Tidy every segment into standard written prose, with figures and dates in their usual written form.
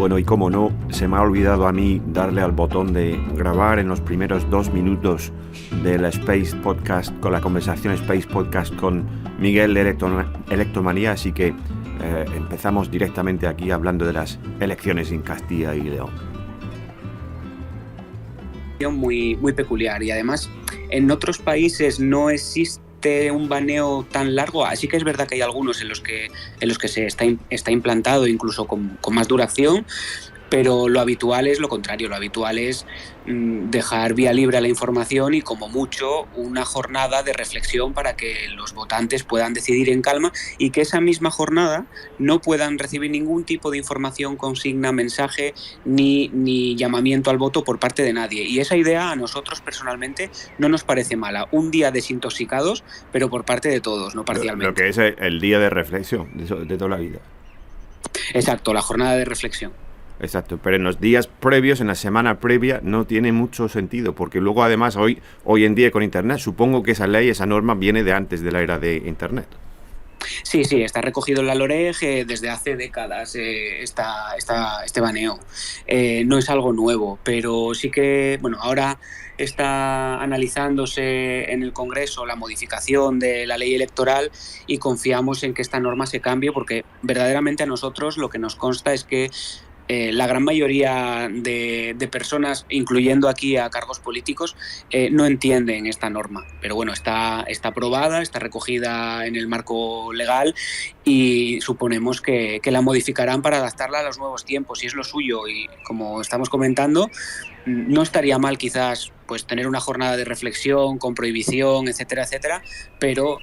Bueno, y como no, se me ha olvidado a mí darle al botón de grabar en los primeros 2 minutos del Space Podcast, con la conversación Space Podcast con Miguel de Electromanía, así que empezamos directamente aquí hablando de las elecciones en Castilla y León. Muy, muy peculiar, y además en otros países no existe un baneo tan largo. Así que es verdad que hay algunos en los que se está implantado incluso con más duración, pero lo habitual es lo contrario. Lo habitual es dejar vía libre a la información y, como mucho, una jornada de reflexión para que los votantes puedan decidir en calma, y que esa misma jornada no puedan recibir ningún tipo de información, consigna, mensaje ni llamamiento al voto por parte de nadie. Y esa idea a nosotros personalmente no nos parece mala. Un día desintoxicados, pero por parte de todos, no parcialmente. Lo que es el día de reflexión de toda la vida. Exacto, la jornada de reflexión. Exacto, pero en los días previos, en la semana previa, no tiene mucho sentido, porque luego además hoy en día con Internet, supongo que esa ley, esa norma viene de antes de la era de Internet. Sí, está recogido en la LOREG desde hace décadas este baneo. No es algo nuevo, pero sí que, ahora está analizándose en el Congreso la modificación de la ley electoral y confiamos en que esta norma se cambie, porque verdaderamente a nosotros lo que nos consta es que la gran mayoría de personas, incluyendo aquí a cargos políticos, no entienden esta norma. Pero bueno, está aprobada, está recogida en el marco legal, y suponemos que la modificarán para adaptarla a los nuevos tiempos, y es lo suyo. Y como estamos comentando, no estaría mal quizás pues tener una jornada de reflexión con prohibición, etcétera, pero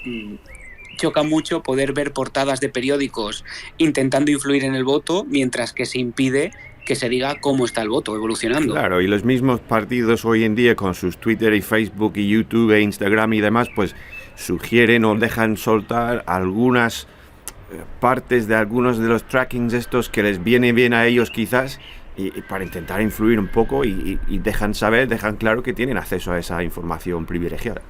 choca mucho poder ver portadas de periódicos intentando influir en el voto, mientras que se impide que se diga cómo está el voto evolucionando. Claro, y los mismos partidos hoy en día, con sus Twitter y Facebook y YouTube e Instagram y demás, pues sugieren o dejan soltar algunas partes de algunos de los trackings estos que les viene bien a ellos quizás, y para intentar influir un poco, y dejan claro que tienen acceso a esa información privilegiada.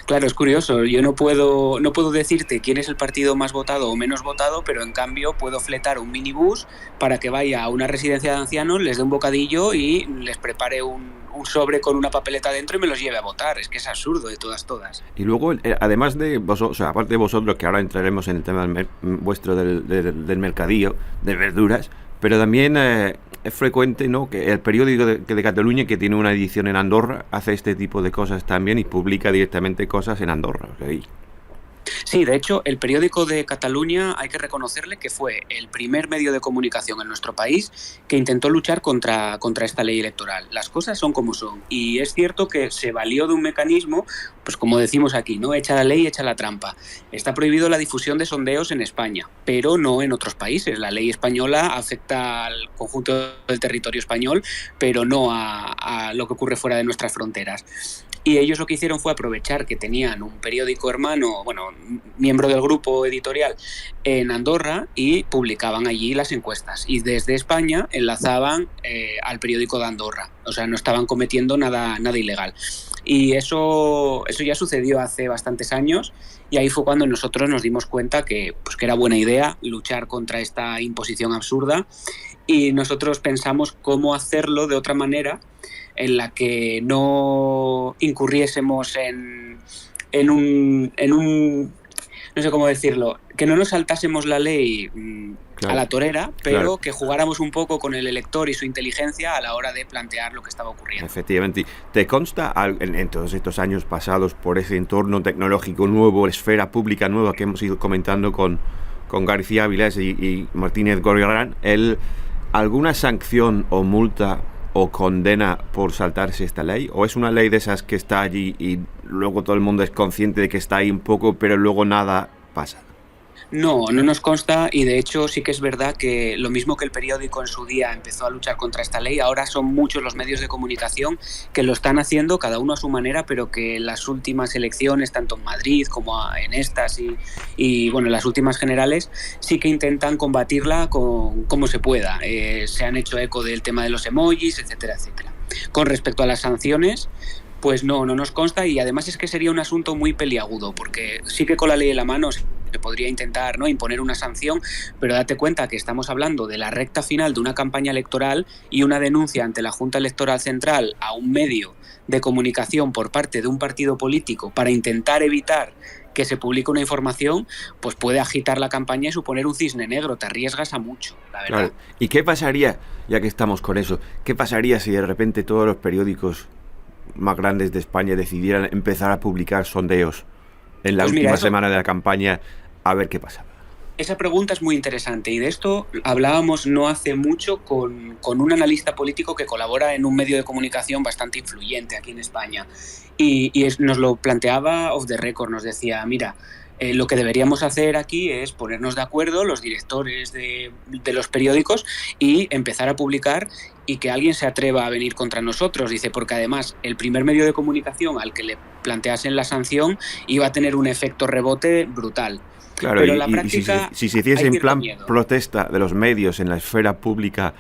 Claro, es curioso. Yo no puedo decirte quién es el partido más votado o menos votado, pero en cambio puedo fletar un minibús para que vaya a una residencia de ancianos, les dé un bocadillo y les prepare un sobre con una papeleta dentro y me los lleve a votar. Es que es absurdo de todas. Y luego, además de vosotros, aparte de vosotros, que ahora entraremos en el tema vuestro del mercadillo de verduras, pero también es frecuente, ¿no?, que el periódico de Cataluña, que tiene una edición en Andorra, hace este tipo de cosas también y publica directamente cosas en Andorra. ¿Okay? Sí, de hecho, el periódico de Cataluña, hay que reconocerle que fue el primer medio de comunicación en nuestro país que intentó luchar contra esta ley electoral. Las cosas son como son, y es cierto que se valió de un mecanismo, pues como decimos aquí, ¿no? Echa la ley, echa la trampa. Está prohibido la difusión de sondeos en España, pero no en otros países. La ley española afecta al conjunto del territorio español, pero no a lo que ocurre fuera de nuestras fronteras. Y ellos lo que hicieron fue aprovechar que tenían un periódico hermano, miembro del grupo editorial en Andorra, y publicaban allí las encuestas. Y desde España enlazaban al periódico de Andorra. O sea, no estaban cometiendo nada ilegal. Y eso ya sucedió hace bastantes años, y ahí fue cuando nosotros nos dimos cuenta que era buena idea luchar contra esta imposición absurda, y nosotros pensamos cómo hacerlo de otra manera en la que no incurriésemos en un no sé cómo decirlo, que no nos saltásemos la ley a la torera, pero que jugáramos un poco con el elector y su inteligencia a la hora de plantear lo que estaba ocurriendo. Efectivamente. ¿Te consta en todos estos años pasados por ese entorno tecnológico nuevo, esfera pública nueva que hemos ido comentando con García Avilés y Martínez Gorriarán, alguna sanción o multa o condena por saltarse esta ley? ¿O es una ley de esas que está allí y luego todo el mundo es consciente de que está ahí un poco, pero luego nada pasa? No nos consta, y de hecho sí que es verdad que lo mismo que el periódico en su día empezó a luchar contra esta ley, ahora son muchos los medios de comunicación que lo están haciendo, cada uno a su manera, pero que en las últimas elecciones, tanto en Madrid como en estas y en las últimas generales, sí que intentan combatirla como se pueda. Se han hecho eco del tema de los emojis, etcétera. Con respecto a las sanciones, pues no nos consta, y además es que sería un asunto muy peliagudo, porque sí que con la ley en la mano se podría intentar, ¿no?, imponer una sanción, pero date cuenta que estamos hablando de la recta final de una campaña electoral y una denuncia ante la Junta Electoral Central a un medio de comunicación por parte de un partido político para intentar evitar que se publique una información, pues puede agitar la campaña y suponer un cisne negro. Te arriesgas a mucho, la verdad. Claro. ¿Y qué pasaría, ya que estamos con eso, qué pasaría si de repente todos los periódicos más grandes de España decidieran empezar a publicar sondeos en la última semana de la campaña, a ver qué pasaba? Esa pregunta es muy interesante y de esto hablábamos no hace mucho con un analista político que colabora en un medio de comunicación bastante influyente aquí en España y nos lo planteaba off the record, nos decía, mira, lo que deberíamos hacer aquí es ponernos de acuerdo los directores de los periódicos y empezar a publicar y que alguien se atreva a venir contra nosotros, dice, porque además el primer medio de comunicación al que le planteasen la sanción iba a tener un efecto rebote brutal. Claro, pero la práctica, y si se hiciese en plan protesta de los medios en la esfera pública,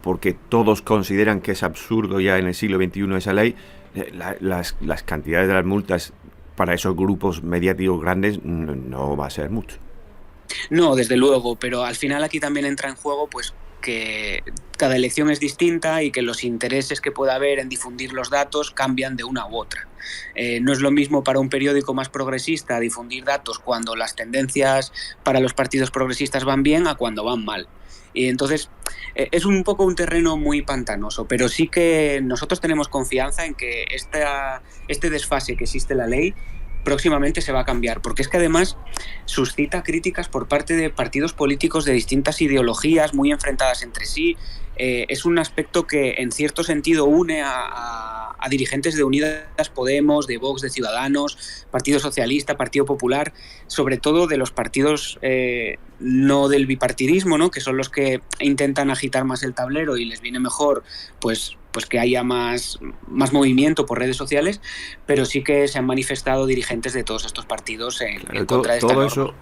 porque todos consideran que es absurdo ya en el siglo XXI esa ley, las cantidades de las multas para esos grupos mediáticos grandes no va a ser mucho. No, desde luego, pero al final aquí también entra en juego pues que cada elección es distinta y que los intereses que pueda haber en difundir los datos cambian de una u otra. No es lo mismo para un periódico más progresista difundir datos cuando las tendencias para los partidos progresistas van bien a cuando van mal. Y entonces es un poco un terreno muy pantanoso, pero sí que nosotros tenemos confianza en que este desfase que existe en la ley próximamente se va a cambiar, porque es que además suscita críticas por parte de partidos políticos de distintas ideologías muy enfrentadas entre sí. Es un aspecto que en cierto sentido une a dirigentes de Unidas Podemos, de Vox, de Ciudadanos, Partido Socialista, Partido Popular, sobre todo de los partidos no del bipartidismo, ¿no?, que son los que intentan agitar más el tablero y les viene mejor pues que haya más movimiento por redes sociales, pero sí que se han manifestado dirigentes de todos estos partidos en contra de esta norma.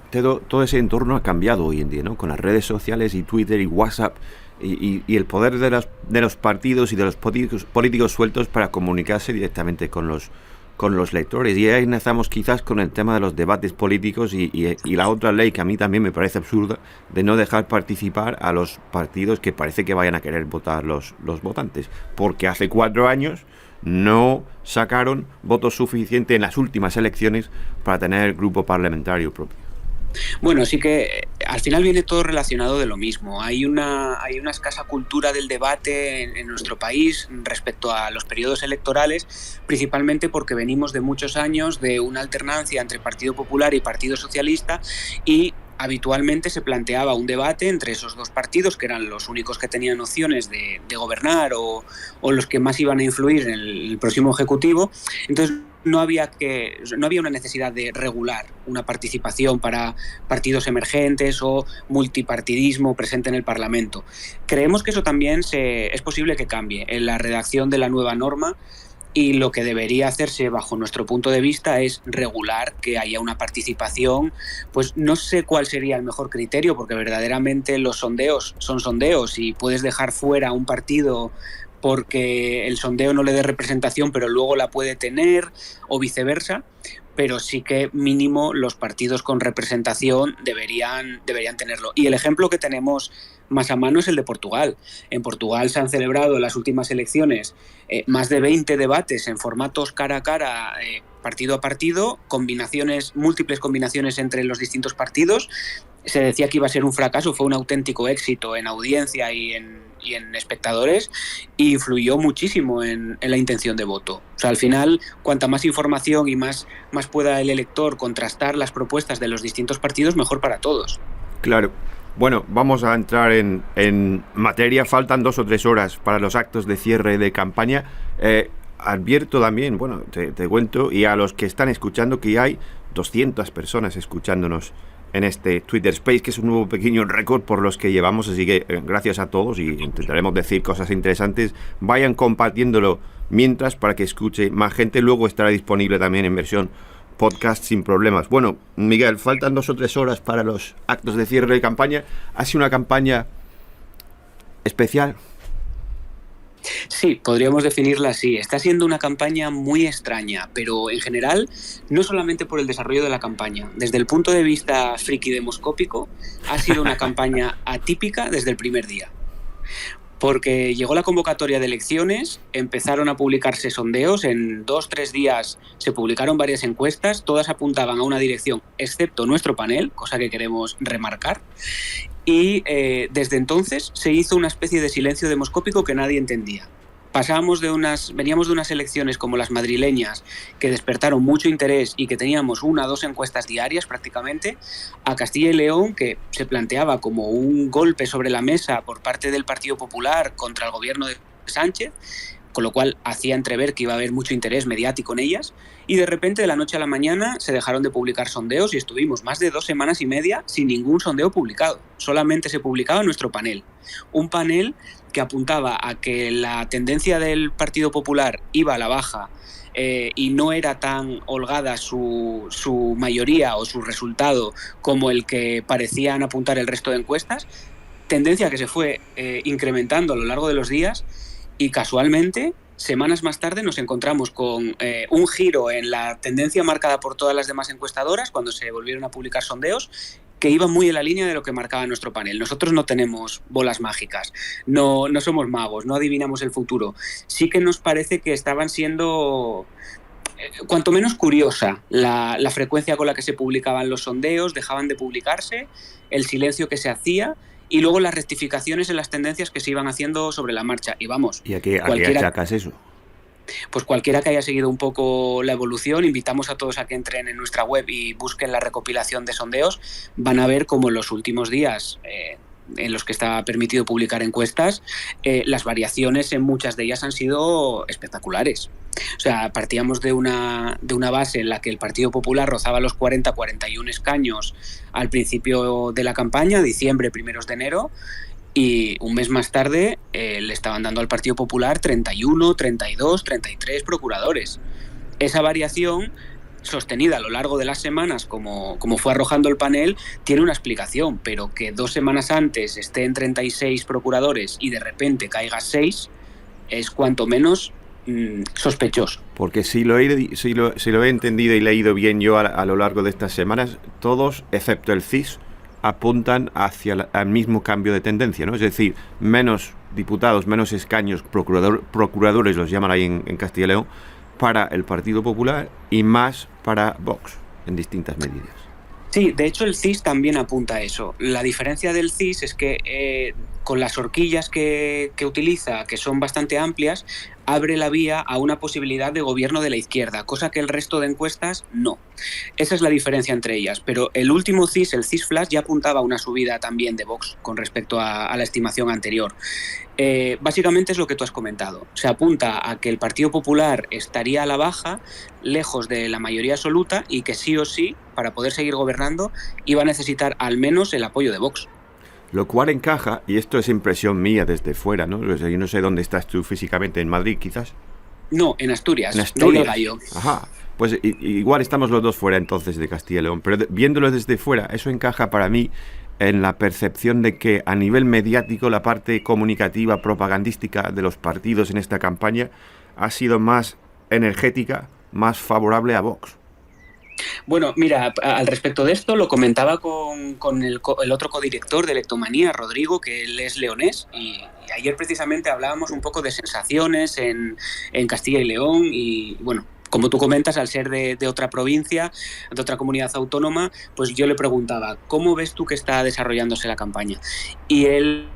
Todo ese entorno ha cambiado hoy en día, ¿no?, con las redes sociales y Twitter y WhatsApp y el poder de los partidos y de los políticos sueltos para comunicarse directamente con los lectores. Y ahí enlazamos quizás con el tema de los debates políticos y la otra ley que a mí también me parece absurda, de no dejar participar a los partidos que parece que vayan a querer votar los votantes, porque hace 4 años no sacaron votos suficientes en las últimas elecciones para tener grupo parlamentario propio. Bueno, sí que al final viene todo relacionado de lo mismo. Hay una escasa cultura del debate en nuestro país respecto a los periodos electorales, principalmente porque venimos de muchos años de una alternancia entre Partido Popular y Partido Socialista y habitualmente se planteaba un debate entre esos dos partidos, que eran los únicos que tenían opciones de gobernar o los que más iban a influir en el próximo ejecutivo. Entonces no había una necesidad de regular una participación para partidos emergentes o multipartidismo presente en el Parlamento. Creemos que eso también es posible que cambie en la redacción de la nueva norma. Y lo que debería hacerse bajo nuestro punto de vista es regular que haya una participación, pues no sé cuál sería el mejor criterio, porque verdaderamente los sondeos son sondeos y puedes dejar fuera a un partido porque el sondeo no le dé representación pero luego la puede tener o viceversa, pero sí que mínimo los partidos con representación deberían tenerlo. Y el ejemplo que tenemos más a mano es el de Portugal. En Portugal se han celebrado en las últimas elecciones más de 20 debates en formatos cara a cara, partido a partido, múltiples combinaciones entre los distintos partidos. Se decía que iba a ser un fracaso, fue un auténtico éxito en audiencia y en espectadores, y influyó muchísimo en la intención de voto. O sea, al final, cuanta más información y más pueda el elector contrastar las propuestas de los distintos partidos, mejor para todos. Claro. Bueno, vamos a entrar en materia. Faltan 2 o 3 horas para los actos de cierre de campaña. Advierto también, bueno, te cuento, y a los que están escuchando, que hay 200 personas escuchándonos en este Twitter Space, que es un nuevo pequeño récord por los que llevamos, así que gracias a todos, y intentaremos decir cosas interesantes. Vayan compartiéndolo mientras, para que escuche más gente. Luego estará disponible también en versión podcast sin problemas. Bueno, Miguel, faltan 2 o 3 horas para los actos de cierre de campaña. ¿Ha sido una campaña especial? Sí, podríamos definirla así. Está siendo una campaña muy extraña, pero en general, no solamente por el desarrollo de la campaña. Desde el punto de vista friki-demoscópico, ha sido una campaña atípica desde el primer día. Porque llegó la convocatoria de elecciones, empezaron a publicarse sondeos, en 2-3 días se publicaron varias encuestas, todas apuntaban a una dirección, excepto nuestro panel, cosa que queremos remarcar, y desde entonces se hizo una especie de silencio demoscópico que nadie entendía. Veníamos de unas elecciones como las madrileñas, que despertaron mucho interés y que teníamos 1 o 2 encuestas diarias prácticamente, a Castilla y León, que se planteaba como un golpe sobre la mesa por parte del Partido Popular contra el gobierno de Sánchez, con lo cual hacía entrever que iba a haber mucho interés mediático en ellas, y de repente de la noche a la mañana se dejaron de publicar sondeos y estuvimos más de 2 semanas y media sin ningún sondeo publicado. Solamente se publicaba nuestro panel. Un panel que apuntaba a que la tendencia del Partido Popular iba a la baja y no era tan holgada su mayoría o su resultado como el que parecían apuntar el resto de encuestas, tendencia que se fue incrementando a lo largo de los días y casualmente semanas más tarde nos encontramos con un giro en la tendencia marcada por todas las demás encuestadoras cuando se volvieron a publicar sondeos que iba muy en la línea de lo que marcaba nuestro panel. Nosotros no tenemos bolas mágicas, no somos magos, no adivinamos el futuro. Sí que nos parece que estaban siendo cuanto menos curiosa la frecuencia con la que se publicaban los sondeos, dejaban de publicarse, el silencio que se hacía y luego las rectificaciones en las tendencias que se iban haciendo sobre la marcha. Y vamos, ¿y a qué achacas eso? Pues cualquiera que haya seguido un poco la evolución, invitamos a todos a que entren en nuestra web y busquen la recopilación de sondeos. Van a ver cómo en los últimos días en los que está permitido publicar encuestas, las variaciones en muchas de ellas han sido espectaculares. O sea, partíamos de una base en la que el Partido Popular rozaba los 40-41 escaños al principio de la campaña, diciembre, primeros de enero, y un mes más tarde le estaban dando al Partido Popular 31, 32, 33 procuradores. Esa variación, sostenida a lo largo de las semanas, como fue arrojando el panel, tiene una explicación, pero que 2 semanas antes esté en 36 procuradores y de repente caiga 6, es cuanto menos sospechoso. Porque si lo he entendido y leído bien yo a lo largo de estas semanas, todos, excepto el CIS, apuntan hacia el mismo cambio de tendencia, ¿no? Es decir, menos diputados, menos escaños, procuradores los llaman ahí en Castilla y León, para el Partido Popular y más para Vox, en distintas medidas. Sí, de hecho el CIS también apunta a eso. La diferencia del CIS es que con las horquillas que utiliza, que son bastante amplias, abre la vía a una posibilidad de gobierno de la izquierda, cosa que el resto de encuestas no. Esa es la diferencia entre ellas. Pero el último CIS, el CIS Flash, ya apuntaba a una subida también de Vox con respecto a la estimación anterior. Básicamente es lo que tú has comentado. Se apunta a que el Partido Popular estaría a la baja, lejos de la mayoría absoluta, y que sí o sí, para poder seguir gobernando, iba a necesitar al menos el apoyo de Vox. Lo cual encaja, y esto es impresión mía desde fuera, ¿no? Yo no sé dónde estás tú físicamente, ¿en Madrid quizás? No, en Asturias. En Asturias. Gallo. Ajá. Pues igual estamos los dos fuera entonces de Castilla y León, pero viéndolo desde fuera, eso encaja para mí en la percepción de que a nivel mediático la parte comunicativa, propagandística de los partidos en esta campaña ha sido más energética, más favorable a Vox. Bueno, mira, al respecto de esto lo comentaba con el otro codirector de Electomanía, Rodrigo, que él es leonés, y ayer precisamente hablábamos un poco de sensaciones en Castilla y León y, bueno, como tú comentas, al ser de otra provincia, de otra comunidad autónoma, pues yo le preguntaba, ¿cómo ves tú que está desarrollándose la campaña? Y él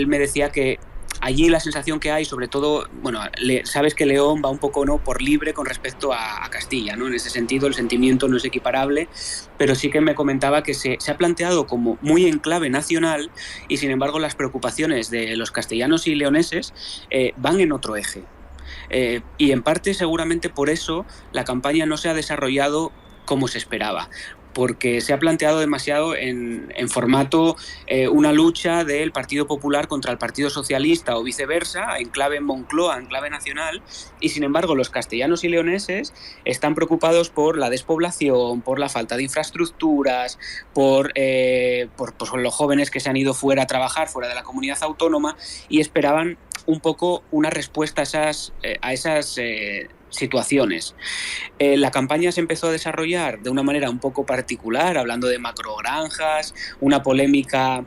me decía que allí la sensación que hay, sobre todo, bueno, sabes que León va un poco no por libre con respecto a Castilla, ¿no? En ese sentido el sentimiento no es equiparable, pero sí que me comentaba que se ha planteado como muy en clave nacional y sin embargo las preocupaciones de los castellanos y leoneses van en otro eje. Y en parte seguramente por eso la campaña no se ha desarrollado como se esperaba. porque se ha planteado demasiado en formato una lucha del Partido Popular contra el Partido Socialista o viceversa, en clave Moncloa, en clave nacional, y sin embargo los castellanos y leoneses están preocupados por la despoblación, por la falta de infraestructuras, por los jóvenes que se han ido fuera a trabajar, fuera de la comunidad autónoma, y esperaban un poco una respuesta a esas situaciones. La campaña se empezó a desarrollar de una manera un poco particular, hablando de macrogranjas, una polémica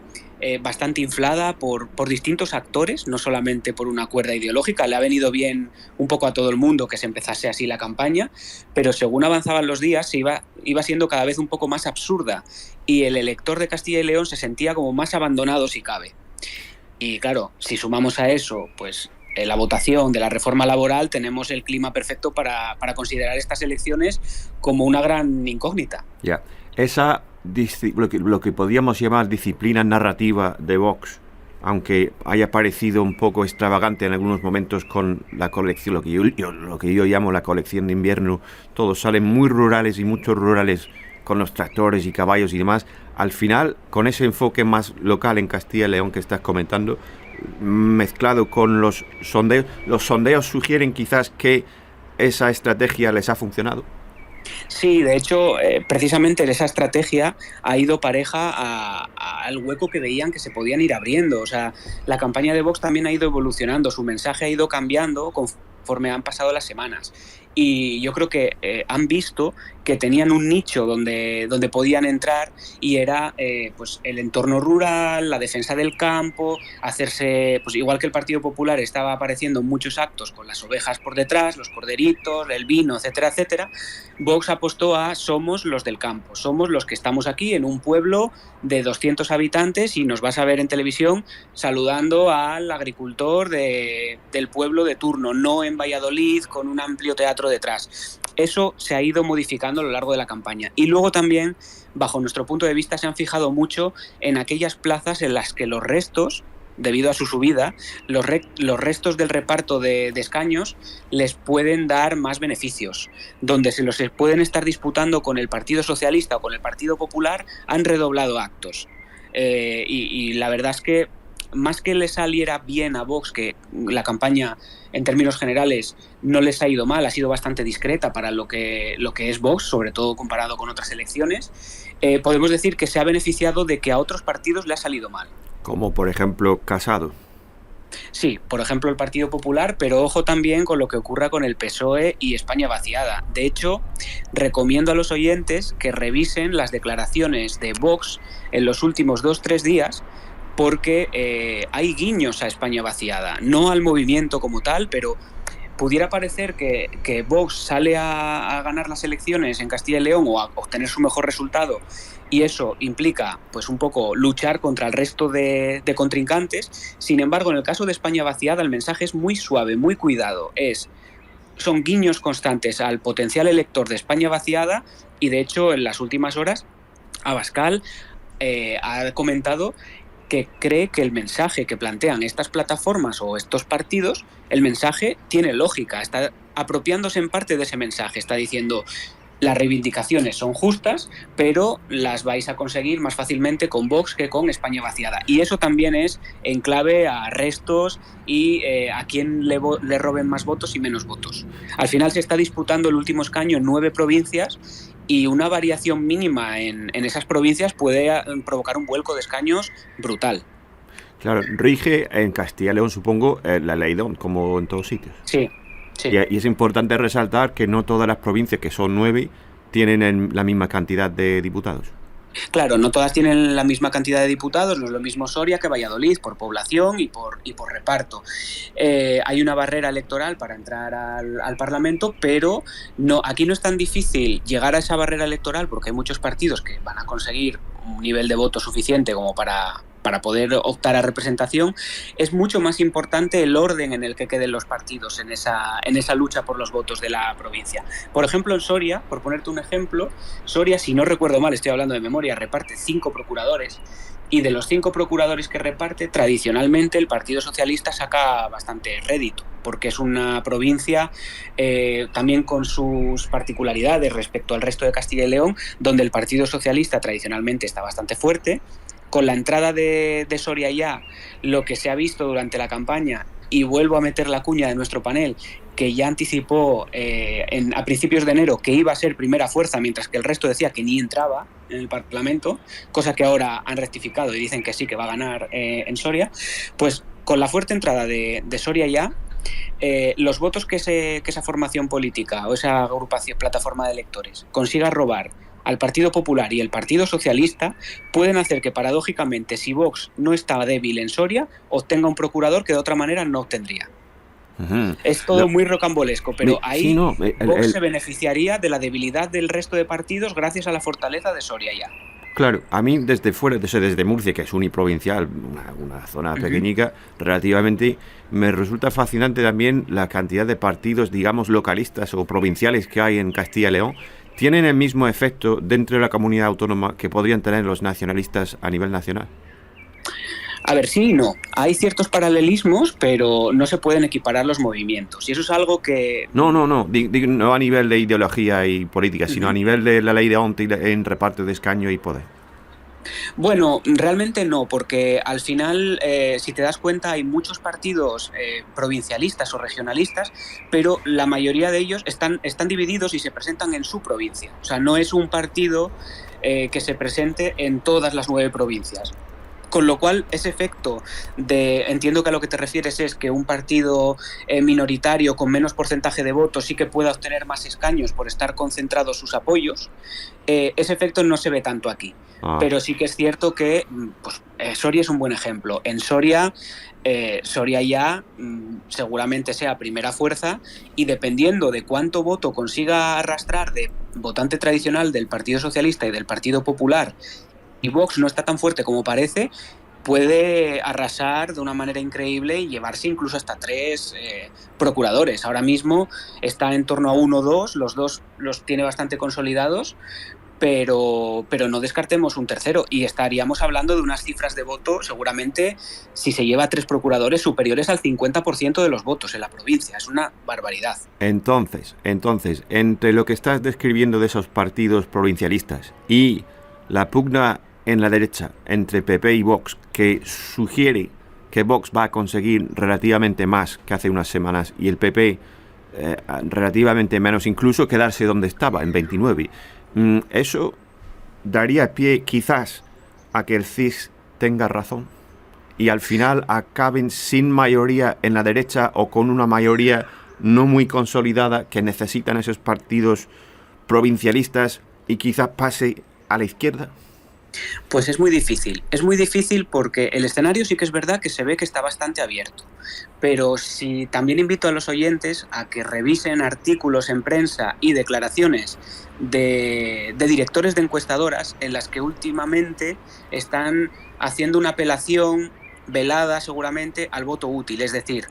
bastante inflada por distintos actores, no solamente por una cuerda ideológica. Le ha venido bien un poco a todo el mundo que se empezase así la campaña, pero según avanzaban los días se iba siendo cada vez un poco más absurda y el elector de Castilla y León se sentía como más abandonado si cabe. Y claro, si sumamos a eso, pues la votación de la reforma laboral, tenemos el clima perfecto para considerar estas elecciones como una gran incógnita. Ya, esa lo que podríamos llamar disciplina narrativa de Vox, aunque haya parecido un poco extravagante en algunos momentos con la colección, lo que yo llamo la colección de invierno, todos salen muy rurales y muchos rurales con los tractores y caballos y demás. Al final, con ese enfoque más local en Castilla y León que estás comentando, mezclado con los sondeos sugieren quizás que esa estrategia les ha funcionado. Sí, de hecho, precisamente esa estrategia ha ido pareja al hueco que veían que se podían ir abriendo. O sea, la campaña de Vox también ha ido evolucionando, su mensaje ha ido cambiando conforme han pasado las semanas. Y yo creo que han visto que tenían un nicho donde podían entrar y era pues el entorno rural, la defensa del campo, hacerse, pues igual que el Partido Popular estaba apareciendo en muchos actos con las ovejas por detrás, los corderitos, el vino, etcétera, etcétera. Vox apostó a somos los del campo, somos los que estamos aquí en un pueblo de 200 habitantes y nos vas a ver en televisión saludando al agricultor del pueblo de turno, no en Valladolid con un amplio teatro detrás. Eso se ha ido modificando a lo largo de la campaña. Y luego también, bajo nuestro punto de vista, se han fijado mucho en aquellas plazas en las que los restos, debido a su subida, los restos del reparto de escaños les pueden dar más beneficios. Donde se los pueden estar disputando con el Partido Socialista o con el Partido Popular, han redoblado actos. Y la verdad es que más que le saliera bien a Vox, que la campaña en términos generales no les ha ido mal, ha sido bastante discreta para lo que es Vox, sobre todo comparado con otras elecciones, podemos decir que se ha beneficiado de que a otros partidos le ha salido mal. Como por ejemplo Casado. Sí, por ejemplo el Partido Popular, pero ojo también con lo que ocurra con el PSOE y España vaciada. De hecho, recomiendo a los oyentes que revisen las declaraciones de Vox en los últimos 2-3 días, porque hay guiños a España vaciada, no al movimiento como tal, pero pudiera parecer que Vox sale a ganar las elecciones en Castilla y León o a obtener su mejor resultado y eso implica pues un poco luchar contra el resto de contrincantes. Sin embargo, en el caso de España vaciada el mensaje es muy suave, muy cuidado, son guiños constantes al potencial elector de España vaciada y de hecho en las últimas horas Abascal ha comentado que cree que el mensaje que plantean estas plataformas o estos partidos, el mensaje tiene lógica, está apropiándose en parte de ese mensaje, está diciendo las reivindicaciones son justas, pero las vais a conseguir más fácilmente con Vox que con España vaciada. Y eso también es en clave a restos y a quién le roben más votos y menos votos. Al final se está disputando el último escaño en 9 provincias y una variación mínima en esas provincias puede provocar un vuelco de escaños brutal. Claro, rige en Castilla y León, supongo, la ley DON, como en todos sitios. Sí. Sí. Y es importante resaltar que no todas las provincias, que son 9, tienen la misma cantidad de diputados. Claro, no todas tienen la misma cantidad de diputados, no es lo mismo Soria que Valladolid, por población y por reparto. Hay una barrera electoral para entrar al Parlamento, pero aquí no es tan difícil llegar a esa barrera electoral porque hay muchos partidos que van a conseguir un nivel de voto suficiente como para poder optar a representación. Es mucho más importante el orden en el que queden los partidos en esa lucha por los votos de la provincia. Por ejemplo, en Soria, por ponerte un ejemplo, Soria, si no recuerdo mal, estoy hablando de memoria, reparte 5 procuradores Y de los 5 procuradores que reparte, tradicionalmente el Partido Socialista saca bastante rédito, porque es una provincia también con sus particularidades respecto al resto de Castilla y León, donde el Partido Socialista tradicionalmente está bastante fuerte. Con la entrada de Soria ya, lo que se ha visto durante la campaña, y vuelvo a meter la cuña de nuestro panel, que ya anticipó a principios de enero que iba a ser primera fuerza, mientras que el resto decía que ni entraba en el Parlamento, cosa que ahora han rectificado y dicen que sí, que va a ganar en Soria. Pues con la fuerte entrada de Soria ya, los votos que esa formación política o esa agrupación, plataforma de electores, consiga robar al Partido Popular y el Partido Socialista, pueden hacer que, paradójicamente, si Vox no está débil en Soria, obtenga un procurador que de otra manera no obtendría. Es todo muy rocambolesco, pero ahí Vox se beneficiaría de la debilidad del resto de partidos gracias a la fortaleza de Soria ya. Claro, a mí desde fuera, desde Murcia, que es uniprovincial, una zona pequeñica, relativamente, me resulta fascinante también la cantidad de partidos, digamos, localistas o provinciales que hay en Castilla y León. ¿Tienen el mismo efecto dentro de la comunidad autónoma que podrían tener los nacionalistas a nivel nacional? A ver, sí y no. Hay ciertos paralelismos, pero no se pueden equiparar los movimientos. Y eso es algo que... No a nivel de ideología y política, sino a nivel de la ley de Onte en reparto de escaño y poder. Bueno, realmente no, porque al final, si te das cuenta, hay muchos partidos provincialistas o regionalistas, pero la mayoría de ellos están divididos y se presentan en su provincia. O sea, no es un partido que se presente en todas las 9 provincias. Con lo cual, ese efecto entiendo que a lo que te refieres es que un partido minoritario con menos porcentaje de votos sí que pueda obtener más escaños por estar concentrados sus apoyos. Ese efecto no se ve tanto aquí. Pero sí que es cierto que Soria es un buen ejemplo. En Soria ya seguramente sea primera fuerza, y dependiendo de cuánto voto consiga arrastrar de votante tradicional del Partido Socialista y del Partido Popular, y Vox no está tan fuerte como parece, puede arrasar de una manera increíble y llevarse incluso hasta 3 procuradores. Ahora mismo está en torno a 1 o 2, los 2 los tiene bastante consolidados, pero no descartemos un tercero, y estaríamos hablando de unas cifras de voto seguramente, si se lleva 3 procuradores, superiores al 50% de los votos en la provincia. Es una barbaridad. Entonces, entre lo que estás describiendo de esos partidos provincialistas y la pugna en la derecha entre PP y Vox, que sugiere que Vox va a conseguir relativamente más que hace unas semanas y el PP relativamente menos, incluso quedarse donde estaba, en 29. Eso daría pie quizás a que el CIS tenga razón y al final acaben sin mayoría en la derecha o con una mayoría no muy consolidada que necesitan esos partidos provincialistas y quizás pase a la izquierda. Pues es muy difícil porque el escenario sí que es verdad que se ve que está bastante abierto, pero si también invito a los oyentes a que revisen artículos en prensa y declaraciones de directores de encuestadoras en las que últimamente están haciendo una apelación velada seguramente al voto útil, es decir,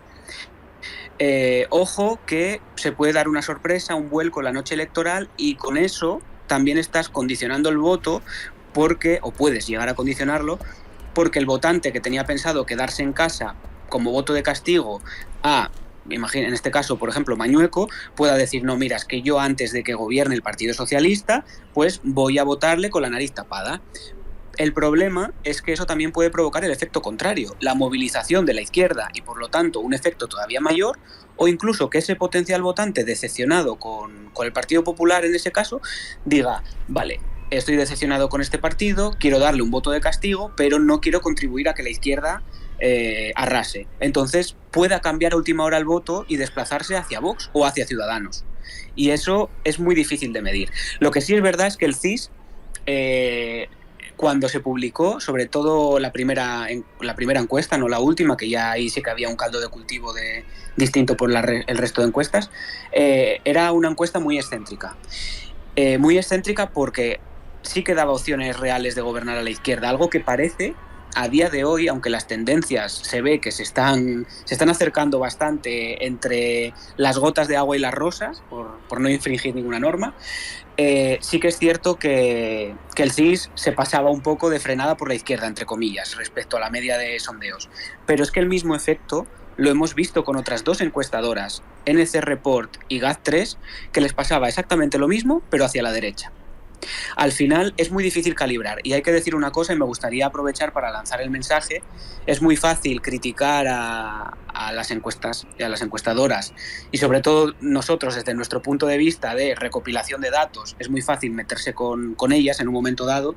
ojo que se puede dar una sorpresa, un vuelco la noche electoral, y con eso también estás condicionando el voto, o puedes llegar a condicionarlo, porque el votante que tenía pensado quedarse en casa como voto de castigo en este caso, por ejemplo, Mañueco, pueda decir, no, mira, es que yo antes de que gobierne el Partido Socialista, pues voy a votarle con la nariz tapada. El problema es que eso también puede provocar el efecto contrario, la movilización de la izquierda y por lo tanto un efecto todavía mayor, o incluso que ese potencial votante decepcionado con el Partido Popular en ese caso diga, vale, estoy decepcionado con este partido, quiero darle un voto de castigo, pero no quiero contribuir a que la izquierda arrase. Entonces pueda cambiar a última hora el voto y desplazarse hacia Vox o hacia Ciudadanos. Y eso es muy difícil de medir. Lo que sí es verdad es que el CIS, cuando se publicó, sobre todo la primera encuesta, no la última, que ya ahí sí que había un caldo de cultivo distinto por el resto de encuestas, era una encuesta muy excéntrica. Muy excéntrica porque sí que daba opciones reales de gobernar a la izquierda, algo que parece a día de hoy, aunque las tendencias se ve que se están acercando bastante entre las gotas de agua y las rosas, por no infringir ninguna norma, sí que es cierto que el CIS se pasaba un poco de frenada por la izquierda, entre comillas, respecto a la media de sondeos. Pero es que el mismo efecto lo hemos visto con otras dos encuestadoras, NC Report y GAD3, que les pasaba exactamente lo mismo, pero hacia la derecha. Al final es muy difícil calibrar, y hay que decir una cosa, y me gustaría aprovechar para lanzar el mensaje. Es muy fácil criticar a las encuestas y a las encuestadoras, y sobre todo nosotros desde nuestro punto de vista de recopilación de datos, es muy fácil meterse con ellas en un momento dado,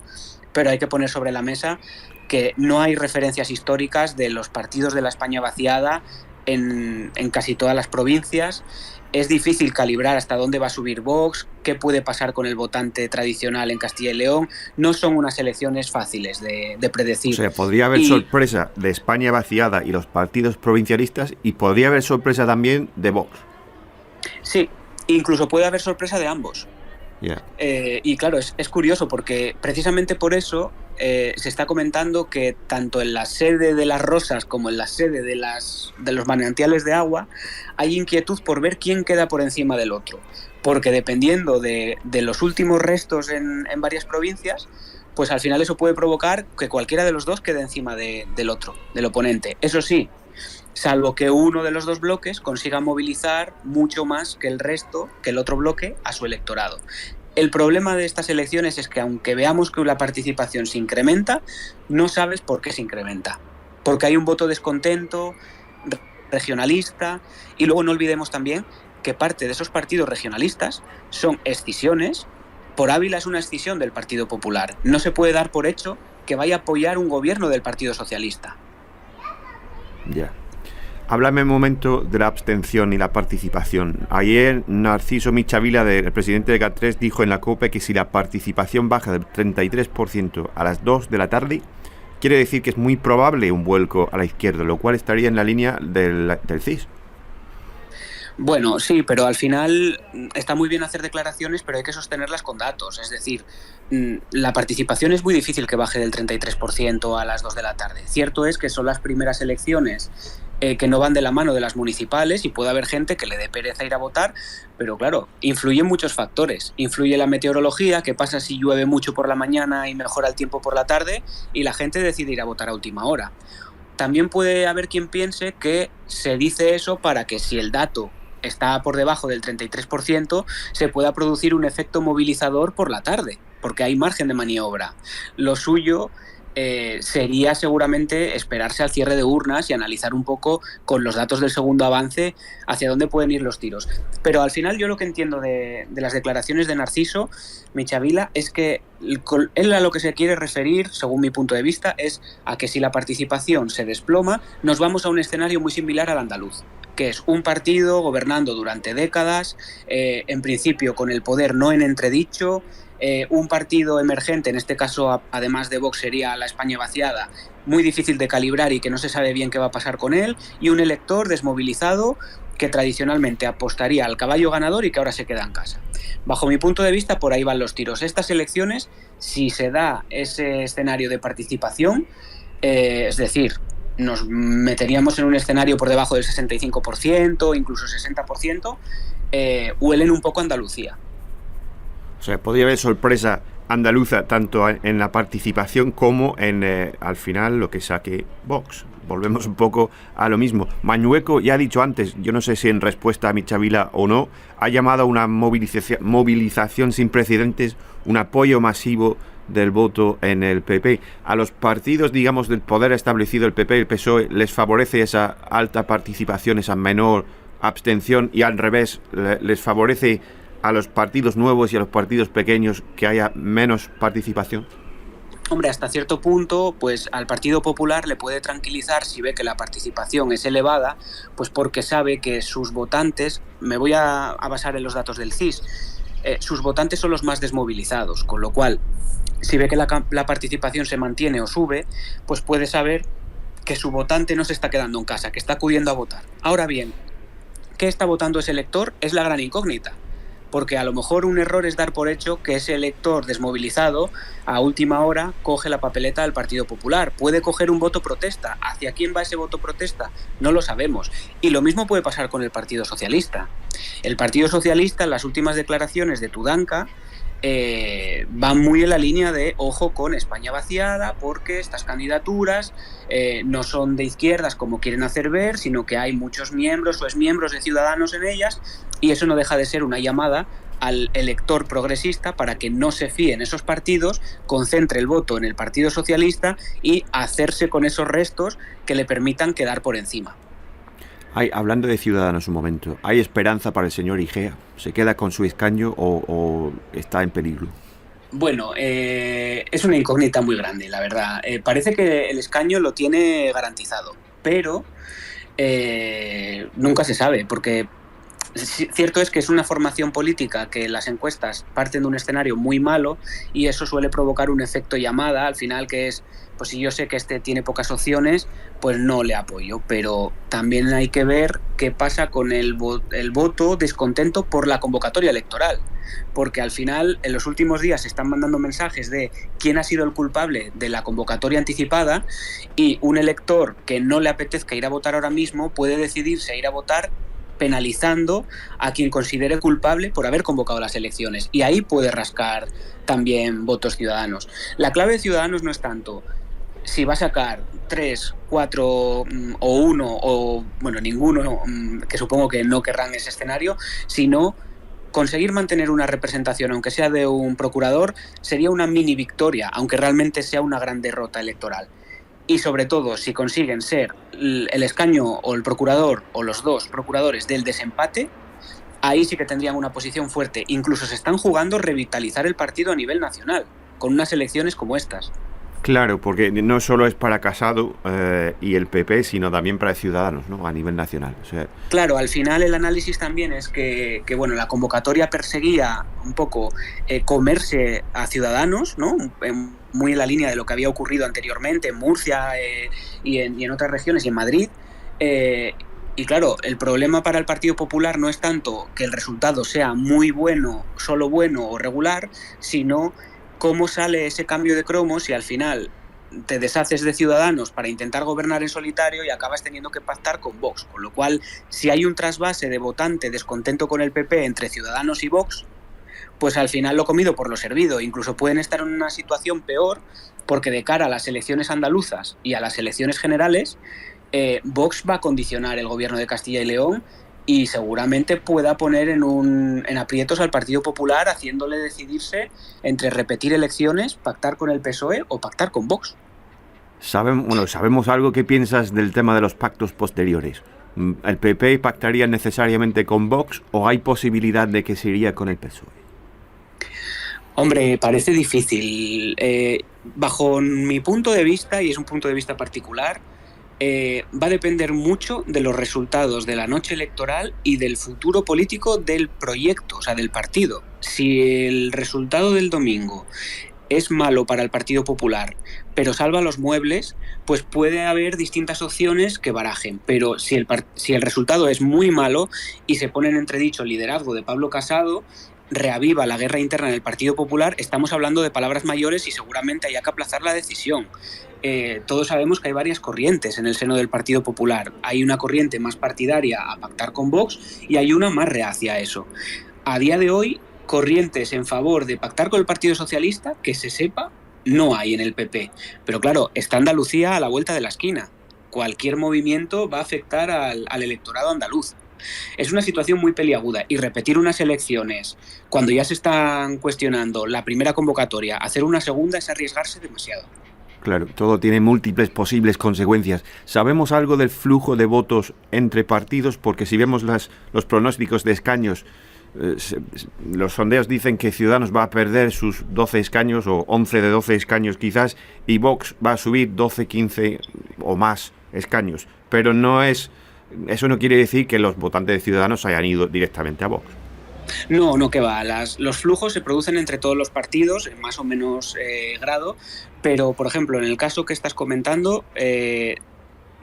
pero hay que poner sobre la mesa que no hay referencias históricas de los partidos de la España vaciada en casi todas las provincias. Es difícil calibrar hasta dónde va a subir Vox, qué puede pasar con el votante tradicional en Castilla y León. No son unas elecciones fáciles de predecir. O sea, podría haber sorpresa de España vaciada y los partidos provincialistas, y podría haber sorpresa también de Vox. Sí, incluso puede haber sorpresa de ambos. Yeah. Y claro, es curioso porque precisamente por eso se está comentando que tanto en la sede de las Rosas como en la sede de los manantiales de agua hay inquietud por ver quién queda por encima del otro, porque dependiendo de los últimos restos en varias provincias, pues al final eso puede provocar que cualquiera de los dos quede encima del otro, del oponente. Eso sí, salvo que uno de los dos bloques consiga movilizar mucho más que el resto, que el otro bloque, a su electorado. El problema de estas elecciones es que aunque veamos que la participación se incrementa, no sabes por qué se incrementa. Porque hay un voto descontento, regionalista, y luego no olvidemos también que parte de esos partidos regionalistas son escisiones. Por Ávila es una escisión del Partido Popular. No se puede dar por hecho que vaya a apoyar un gobierno del Partido Socialista. Ya. Háblame un momento de la abstención y la participación. Ayer Narciso Michavila, el presidente de GAD3, dijo en la COPE que si la participación baja del 33% a las 2 de la tarde, quiere decir que es muy probable un vuelco a la izquierda, lo cual estaría en la línea del CIS. Bueno, sí, pero al final está muy bien hacer declaraciones, pero hay que sostenerlas con datos. Es decir, la participación es muy difícil que baje del 33% a las 2 de la tarde. Cierto es que son las primeras elecciones que no van de la mano de las municipales y puede haber gente que le dé pereza ir a votar, pero claro, influyen muchos factores. Influye la meteorología, qué pasa si llueve mucho por la mañana y mejora el tiempo por la tarde y la gente decide ir a votar a última hora. También puede haber quien piense que se dice eso para que si el dato está por debajo del 33%, se pueda producir un efecto movilizador por la tarde, porque hay margen de maniobra. Lo suyo sería seguramente esperarse al cierre de urnas y analizar un poco con los datos del segundo avance hacia dónde pueden ir los tiros. Pero al final yo lo que entiendo de las declaraciones de Narciso Michavila es que él a lo que se quiere referir, según mi punto de vista, es a que si la participación se desploma, nos vamos a un escenario muy similar al andaluz, que es un partido gobernando durante décadas, en principio con el poder no en entredicho, un partido emergente, en este caso además de Vox sería la España vaciada, muy difícil de calibrar y que no se sabe bien qué va a pasar con él, y un elector desmovilizado que tradicionalmente apostaría al caballo ganador y que ahora se queda en casa. Bajo mi punto de vista, por ahí van los tiros. Estas elecciones, si se da ese escenario de participación, es decir, nos meteríamos en un escenario por debajo del 65%, incluso 60%, huelen un poco a Andalucía. O sea, podría haber sorpresa andaluza tanto en la participación como en, al final, lo que saque Vox. Volvemos un poco a lo mismo. Mañueco ya ha dicho antes, yo no sé si en respuesta a Michavila o no, ha llamado a una movilización sin precedentes, un apoyo masivo del voto en el PP. A los partidos, digamos, del poder establecido, el PP y el PSOE, les favorece esa alta participación, esa menor abstención, y al revés, les favorece a los partidos nuevos y a los partidos pequeños que haya menos participación. Hombre, hasta cierto punto, pues al Partido Popular le puede tranquilizar si ve que la participación es elevada, pues porque sabe que sus votantes, me voy a basar en los datos del CIS, sus votantes son los más desmovilizados, con lo cual, si ve que la participación se mantiene o sube, pues puede saber que su votante no se está quedando en casa, que está acudiendo a votar. Ahora bien, ¿qué está votando ese elector? Es la gran incógnita. porque a lo mejor un error es dar por hecho que ese elector desmovilizado a última hora coge la papeleta del Partido Popular. Puede coger un voto protesta. ¿Hacia quién va ese voto protesta? No lo sabemos. Y lo mismo puede pasar con el Partido Socialista. El Partido Socialista, en las últimas declaraciones de Tudanca, va muy en la línea de ojo con España vaciada, porque estas candidaturas no son de izquierdas como quieren hacer ver, sino que hay muchos miembros o exmiembros de Ciudadanos en ellas, y eso no deja de ser una llamada al elector progresista para que no se fíe en esos partidos, concentre el voto en el Partido Socialista y hacerse con esos restos que le permitan quedar por encima. Hablando de Ciudadanos un momento, ¿hay esperanza para el señor Igea? ¿Se queda con su escaño o está en peligro? Bueno, es una incógnita muy grande, la verdad. Parece que el escaño lo tiene garantizado, pero nunca se sabe, porque cierto es que es una formación política que las encuestas parten de un escenario muy malo y eso suele provocar un efecto llamada, al final, que es, pues si yo sé que este tiene pocas opciones, pues no le apoyo, pero también hay que ver qué pasa con el voto descontento por la convocatoria electoral, porque al final en los últimos días se están mandando mensajes de quién ha sido el culpable de la convocatoria anticipada, y un elector que no le apetezca ir a votar ahora mismo puede decidirse a ir a votar penalizando a quien considere culpable por haber convocado las elecciones, y ahí puede rascar también votos Ciudadanos. La clave de Ciudadanos no es tanto si va a sacar 3, 4 o 1 o bueno, ninguno, que supongo que no querrán ese escenario, sino conseguir mantener una representación, aunque sea de un procurador, sería una mini victoria, aunque realmente sea una gran derrota electoral. Y sobre todo, si consiguen ser el escaño o el procurador o los dos procuradores del desempate, ahí sí que tendrían una posición fuerte. Incluso se están jugando revitalizar el partido a nivel nacional, con unas elecciones como estas. Claro, porque no solo es para Casado y el PP, sino también para Ciudadanos, ¿no? A nivel nacional. O sea... Claro, al final el análisis también es que bueno, la convocatoria perseguía un poco comerse a Ciudadanos, ¿no? Muy en la línea de lo que había ocurrido anteriormente en Murcia y en otras regiones y en Madrid. Y claro, el problema para el Partido Popular no es tanto que el resultado sea muy bueno, solo bueno o regular, sino cómo sale ese cambio de cromos y al final te deshaces de Ciudadanos para intentar gobernar en solitario y acabas teniendo que pactar con Vox. Con lo cual, si hay un trasvase de votante descontento con el PP entre Ciudadanos y Vox, pues al final lo comido por lo servido. Incluso pueden estar en una situación peor, porque de cara a las elecciones andaluzas y a las elecciones generales, Vox va a condicionar el gobierno de Castilla y León y seguramente pueda poner en aprietos al Partido Popular, haciéndole decidirse entre repetir elecciones, pactar con el PSOE o pactar con Vox. Sabemos algo. ¿Qué piensas del tema de los pactos posteriores? ¿El PP pactaría necesariamente con Vox o hay posibilidad de que se iría con el PSOE? Hombre, parece difícil. Bajo mi punto de vista, y es un punto de vista particular, va a depender mucho de los resultados de la noche electoral y del futuro político del proyecto, o sea, del partido. Si el resultado del domingo es malo para el Partido Popular, pero salva los muebles, pues puede haber distintas opciones que barajen. Pero si el resultado es muy malo y se pone en entredicho el liderazgo de Pablo Casado, reaviva la guerra interna en el Partido Popular, estamos hablando de palabras mayores y seguramente haya que aplazar la decisión. Todos sabemos que hay varias corrientes en el seno del Partido Popular. Hay una corriente más partidaria a pactar con Vox y hay una más reacia a eso. A día de hoy, corrientes en favor de pactar con el Partido Socialista, que se sepa, no hay en el PP. Pero claro, está Andalucía a la vuelta de la esquina. Cualquier movimiento va a afectar al electorado andaluz. Es una situación muy peliaguda, y repetir unas elecciones cuando ya se están cuestionando la primera convocatoria, hacer una segunda es arriesgarse demasiado. Claro, todo tiene múltiples posibles consecuencias. ¿Sabemos algo del flujo de votos entre partidos? Porque si vemos los pronósticos de escaños, los sondeos dicen que Ciudadanos va a perder sus 12 escaños o 11 de 12 escaños quizás, y Vox va a subir 12, 15 o más escaños. Pero eso no quiere decir que los votantes de Ciudadanos hayan ido directamente a Vox. No, que va. Los flujos se producen entre todos los partidos en más o menos grado, pero por ejemplo en el caso que estás comentando,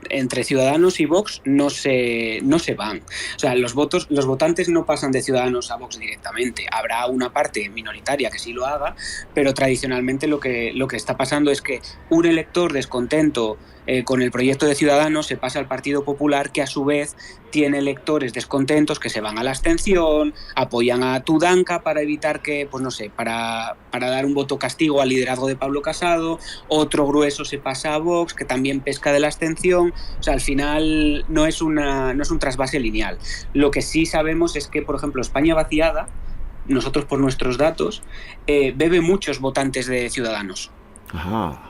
entre Ciudadanos y Vox no se van. O sea, los votantes no pasan de Ciudadanos a Vox directamente. Habrá una parte minoritaria que sí lo haga, pero tradicionalmente lo que está pasando es que un elector descontento con el proyecto de Ciudadanos se pasa al Partido Popular, que a su vez tiene electores descontentos que se van a la abstención, apoyan a Tudanca para evitar que, pues no sé, para dar un voto castigo al liderazgo de Pablo Casado. Otro grueso se pasa a Vox, que también pesca de la abstención. O sea, al final no es un trasvase lineal. Lo que sí sabemos es que, por ejemplo, España Vaciada, nosotros por nuestros datos, bebe muchos votantes de Ciudadanos. Ajá.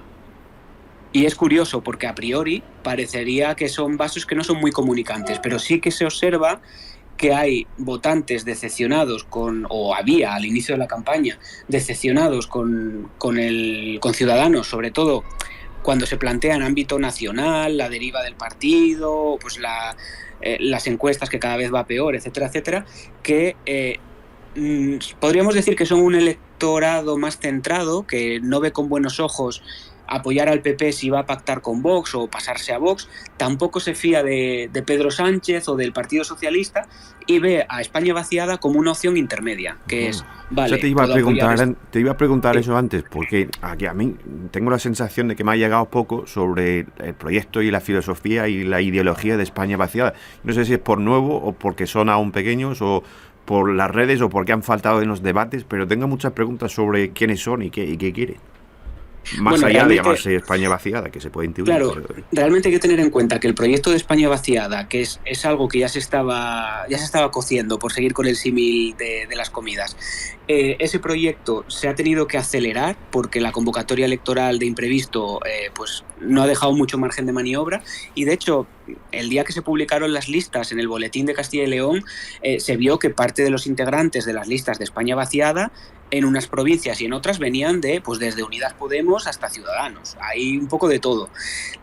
Y es curioso porque a priori parecería que son vasos que no son muy comunicantes, pero sí que se observa que hay votantes decepcionados o había al inicio de la campaña, decepcionados con Ciudadanos, sobre todo cuando se plantea en ámbito nacional la deriva del partido, pues las encuestas que cada vez va peor, etcétera, etcétera, que podríamos decir que son un electorado más centrado, que no ve con buenos ojos apoyar al PP si va a pactar con Vox o pasarse a Vox. Tampoco se fía de Pedro Sánchez o del Partido Socialista y ve a España Vaciada como una opción intermedia, que es, vale, o sea, te iba a preguntar eso antes, porque aquí a mí tengo la sensación de que me ha llegado poco sobre el proyecto y la filosofía y la ideología de España Vaciada. No sé si es por nuevo o porque son aún pequeños o por las redes o porque han faltado en los debates, pero tengo muchas preguntas sobre quiénes son y qué quieren. Más allá de llamarse España Vaciada, que se puede intuir. Claro, realmente hay que tener en cuenta que el proyecto de España Vaciada, que es algo que ya se estaba cociendo, por seguir con el símil de las comidas, ese proyecto se ha tenido que acelerar porque la convocatoria electoral de imprevisto pues no ha dejado mucho margen de maniobra, y de hecho el día que se publicaron las listas en el Boletín de Castilla y León se vio que parte de los integrantes de las listas de España Vaciada en unas provincias y en otras venían pues desde Unidas Podemos hasta Ciudadanos. Hay un poco de todo.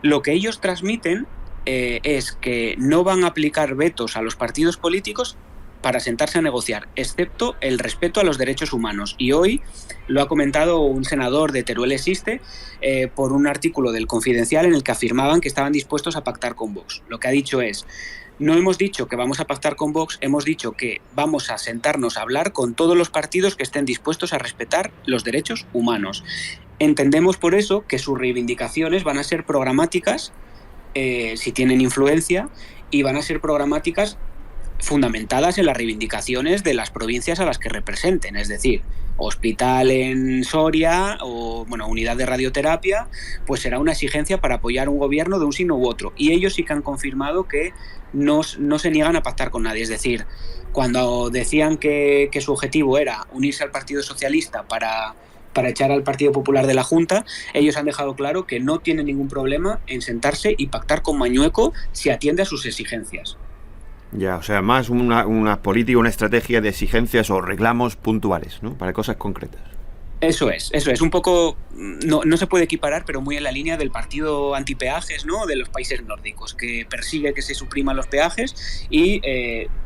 Lo que ellos transmiten es que no van a aplicar vetos a los partidos políticos para sentarse a negociar, excepto el respeto a los derechos humanos. Y hoy lo ha comentado un senador de Teruel Existe por un artículo del Confidencial en el que afirmaban que estaban dispuestos a pactar con Vox. Lo que ha dicho es: no hemos dicho que vamos a pactar con Vox, hemos dicho que vamos a sentarnos a hablar con todos los partidos que estén dispuestos a respetar los derechos humanos. Entendemos por eso que sus reivindicaciones van a ser programáticas, si tienen influencia, y van a ser programáticas fundamentadas en las reivindicaciones de las provincias a las que representen, es decir, hospital en Soria o unidad de radioterapia, pues será una exigencia para apoyar un gobierno de un signo u otro. Y ellos sí que han confirmado que no se niegan a pactar con nadie. Es decir, cuando decían que su objetivo era unirse al Partido Socialista para echar al Partido Popular de la Junta, ellos han dejado claro que no tienen ningún problema en sentarse y pactar con Mañueco si atiende a sus exigencias. Ya, o sea, más una política, una estrategia de exigencias o reclamos puntuales, ¿no? Para cosas concretas. Eso es. Un poco, no se puede equiparar, pero muy en la línea del partido antipeajes, ¿no?, de los países nórdicos, que persigue que se supriman los peajes y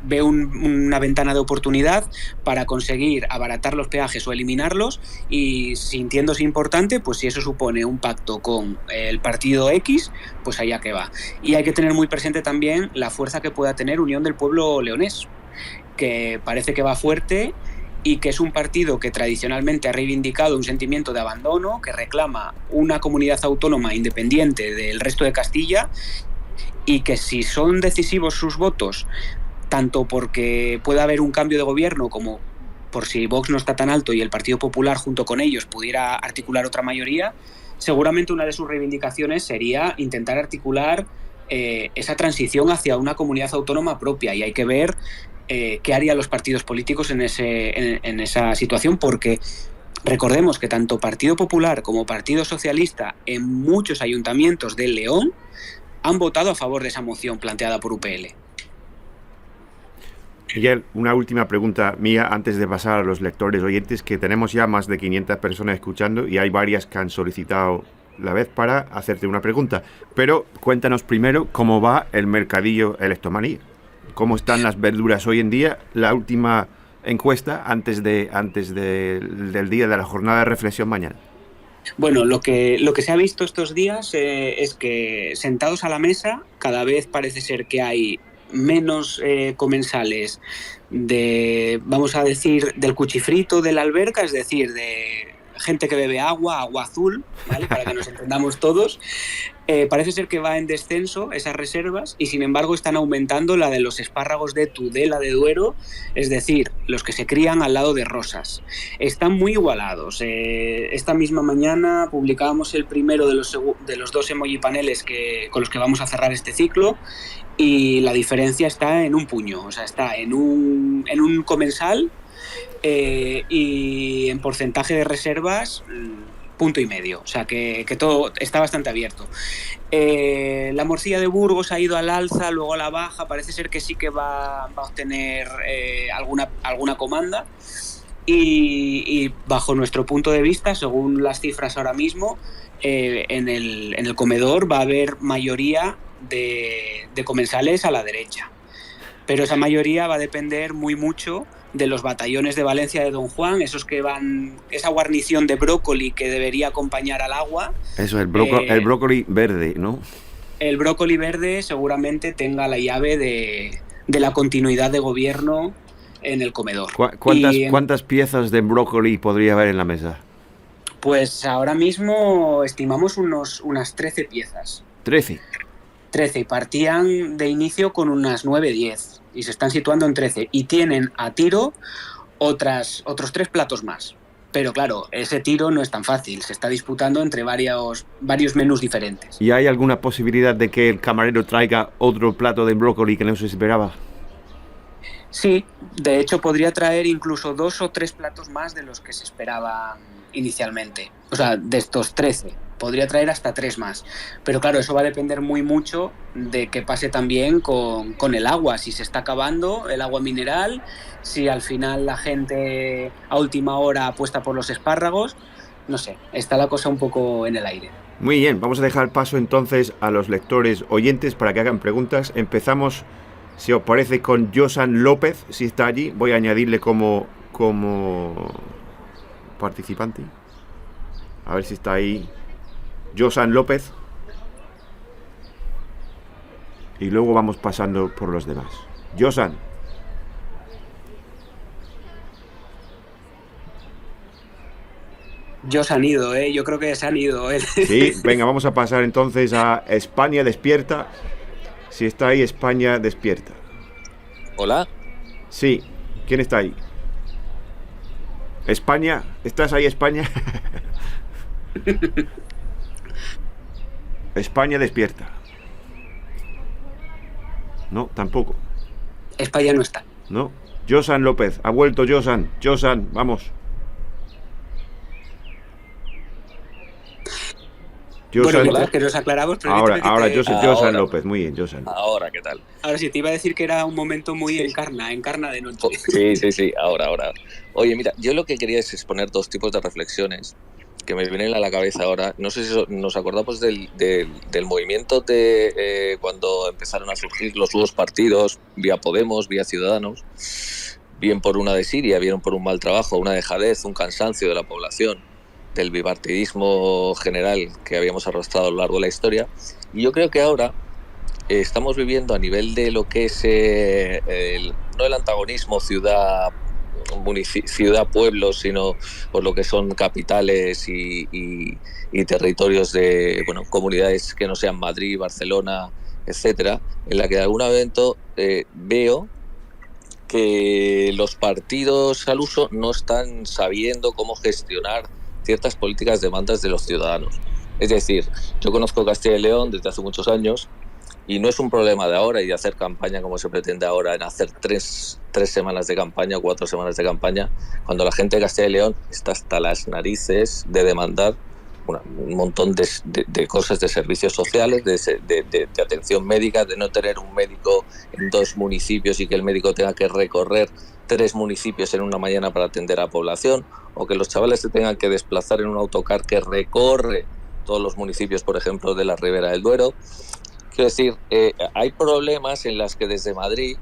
ve una ventana de oportunidad para conseguir abaratar los peajes o eliminarlos, y sintiéndose importante, pues si eso supone un pacto con el partido X, pues allá que va. Y hay que tener muy presente también la fuerza que pueda tener Unión del Pueblo Leonés, que parece que va fuerte y que es un partido que tradicionalmente ha reivindicado un sentimiento de abandono, que reclama una comunidad autónoma independiente del resto de Castilla, y que si son decisivos sus votos, tanto porque pueda haber un cambio de gobierno como por si Vox no está tan alto y el Partido Popular junto con ellos pudiera articular otra mayoría, seguramente una de sus reivindicaciones sería intentar articular esa transición hacia una comunidad autónoma propia, y hay que ver qué harían los partidos políticos en esa situación, porque recordemos que tanto Partido Popular como Partido Socialista en muchos ayuntamientos de León han votado a favor de esa moción planteada por UPL. Miguel, una última pregunta mía antes de pasar a los lectores oyentes, que tenemos ya más de 500 personas escuchando y hay varias que han solicitado la vez para hacerte una pregunta. Pero cuéntanos primero cómo va el mercadillo Electomanía. ¿Cómo están las verduras hoy en día? La última encuesta antes del día de la jornada de reflexión mañana. Bueno, lo que se ha visto estos días es que sentados a la mesa, cada vez parece ser que hay menos comensales de, vamos a decir, del cuchifrito de la alberca, es decir, de gente que bebe agua, agua azul, ¿vale? Para que nos entendamos todos. Parece ser que va en descenso esas reservas y sin embargo están aumentando la de los espárragos de Tudela de Duero, es decir, los que se crían al lado de Rosas. Están muy igualados. Esta misma mañana publicábamos el primero de los dos emoji paneles con los que vamos a cerrar este ciclo y la diferencia está en un puño, o sea, está en un comensal y en porcentaje de reservas 1,5 puntos, o sea que todo está bastante abierto. La morcilla de Burgos ha ido al alza, luego a la baja, parece ser que sí que va a obtener alguna comanda y bajo nuestro punto de vista, según las cifras ahora mismo, en el comedor va a haber mayoría de comensales a la derecha, pero esa mayoría va a depender muy mucho de los batallones de Valencia de Don Juan, esos que van, esa guarnición de brócoli que debería acompañar al agua. Eso, el brócoli verde, ¿no? El brócoli verde seguramente tenga la llave de la continuidad de gobierno en el comedor. ¿Cuántas piezas de brócoli podría haber en la mesa? Pues ahora mismo estimamos unas 13 piezas. 13. 13, y partían de inicio con unas 9-10 y se están situando en 13 y tienen a tiro otros 3 platos más. Pero claro, ese tiro no es tan fácil, se está disputando entre varios menús diferentes. ¿Y hay alguna posibilidad de que el camarero traiga otro plato de brócoli que no se esperaba? Sí, de hecho podría traer incluso 2 o 3 platos más de los que se esperaban inicialmente. O sea, de estos 13, podría traer hasta 3 más. Pero claro, eso va a depender muy mucho de qué pase también con el agua. Si se está acabando el agua mineral, si al final la gente a última hora apuesta por los espárragos. No sé, está la cosa un poco en el aire. Muy bien, vamos a dejar paso entonces a los lectores oyentes para que hagan preguntas. Empezamos, si os parece, con Josan López, si está allí. Voy a añadirle como participante. A ver si está ahí Josan López. Y luego vamos pasando por los demás. Josan. Se han ido, yo creo que se han ido. Sí, venga, vamos a pasar entonces a España Despierta. Si está ahí, España Despierta. Hola. Sí, ¿quién está ahí? España, ¿estás ahí, España? España Despierta. No, tampoco. España no está. No. Josan López, ha vuelto Josan. Josan, vamos. Bueno, mientras que nos aclaramos... Ahora, Josan López, muy bien, Josan. Ahora, ¿qué tal? Ahora sí, te iba a decir que era un momento muy encarna de noche. Sí, ahora. Oye, mira, yo lo que quería es exponer 2 tipos de reflexiones que me vienen a la cabeza ahora. No sé si nos acordamos del movimiento de cuando empezaron a surgir los nuevos partidos, vía Podemos, vía Ciudadanos, bien por una desidia, bien por un mal trabajo, una dejadez, un cansancio de la población, del bipartidismo general que habíamos arrastrado a lo largo de la historia. Y yo creo que ahora estamos viviendo a nivel de lo que es no el antagonismo ciudad-pueblo, sino por lo que son capitales y territorios de comunidades que no sean Madrid, Barcelona, etcétera, en la que de algún momento veo que los partidos al uso no están sabiendo cómo gestionar ciertas políticas demandas de los ciudadanos. Es decir, yo conozco Castilla y León desde hace muchos años y no es un problema de ahora y de hacer campaña como se pretende ahora, en hacer 3 semanas de campaña o 4 semanas de campaña, cuando la gente de Castilla y León está hasta las narices de demandar un montón de cosas, de servicios sociales, de atención médica, de no tener un médico en 2 municipios y que el médico tenga que recorrer 3 municipios en una mañana para atender a la población, o que los chavales se tengan que desplazar en un autocar que recorre todos los municipios, por ejemplo, de la Ribera del Duero. Quiero decir, hay problemas en las que desde Madrid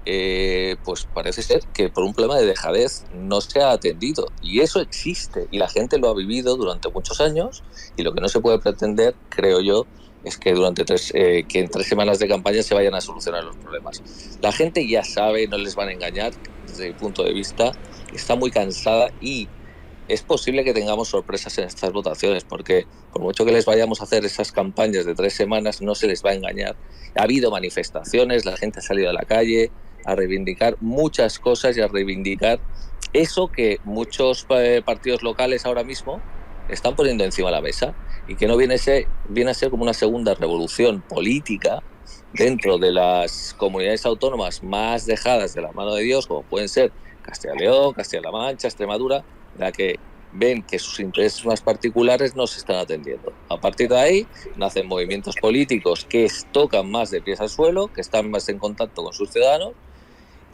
pues parece ser que por un problema de dejadez no se ha atendido. Y eso existe, y la gente lo ha vivido durante muchos años, y lo que no se puede pretender, creo yo, es que que en 3 semanas de campaña se vayan a solucionar los problemas. La gente ya sabe, no les van a engañar, desde mi punto de vista, está muy cansada, y es posible que tengamos sorpresas en estas votaciones, porque por mucho que les vayamos a hacer esas campañas de 3 semanas, no se les va a engañar. Ha habido manifestaciones, la gente ha salido a la calle a reivindicar muchas cosas y a reivindicar eso que muchos partidos locales ahora mismo están poniendo encima de la mesa, y que no viene a ser como una segunda revolución política dentro de las comunidades autónomas más dejadas de la mano de Dios, como pueden ser Castilla y León, Castilla-La Mancha, Extremadura, en la que ven que sus intereses más particulares no se están atendiendo. A partir de ahí nacen movimientos políticos que tocan más de pies al suelo, que están más en contacto con sus ciudadanos,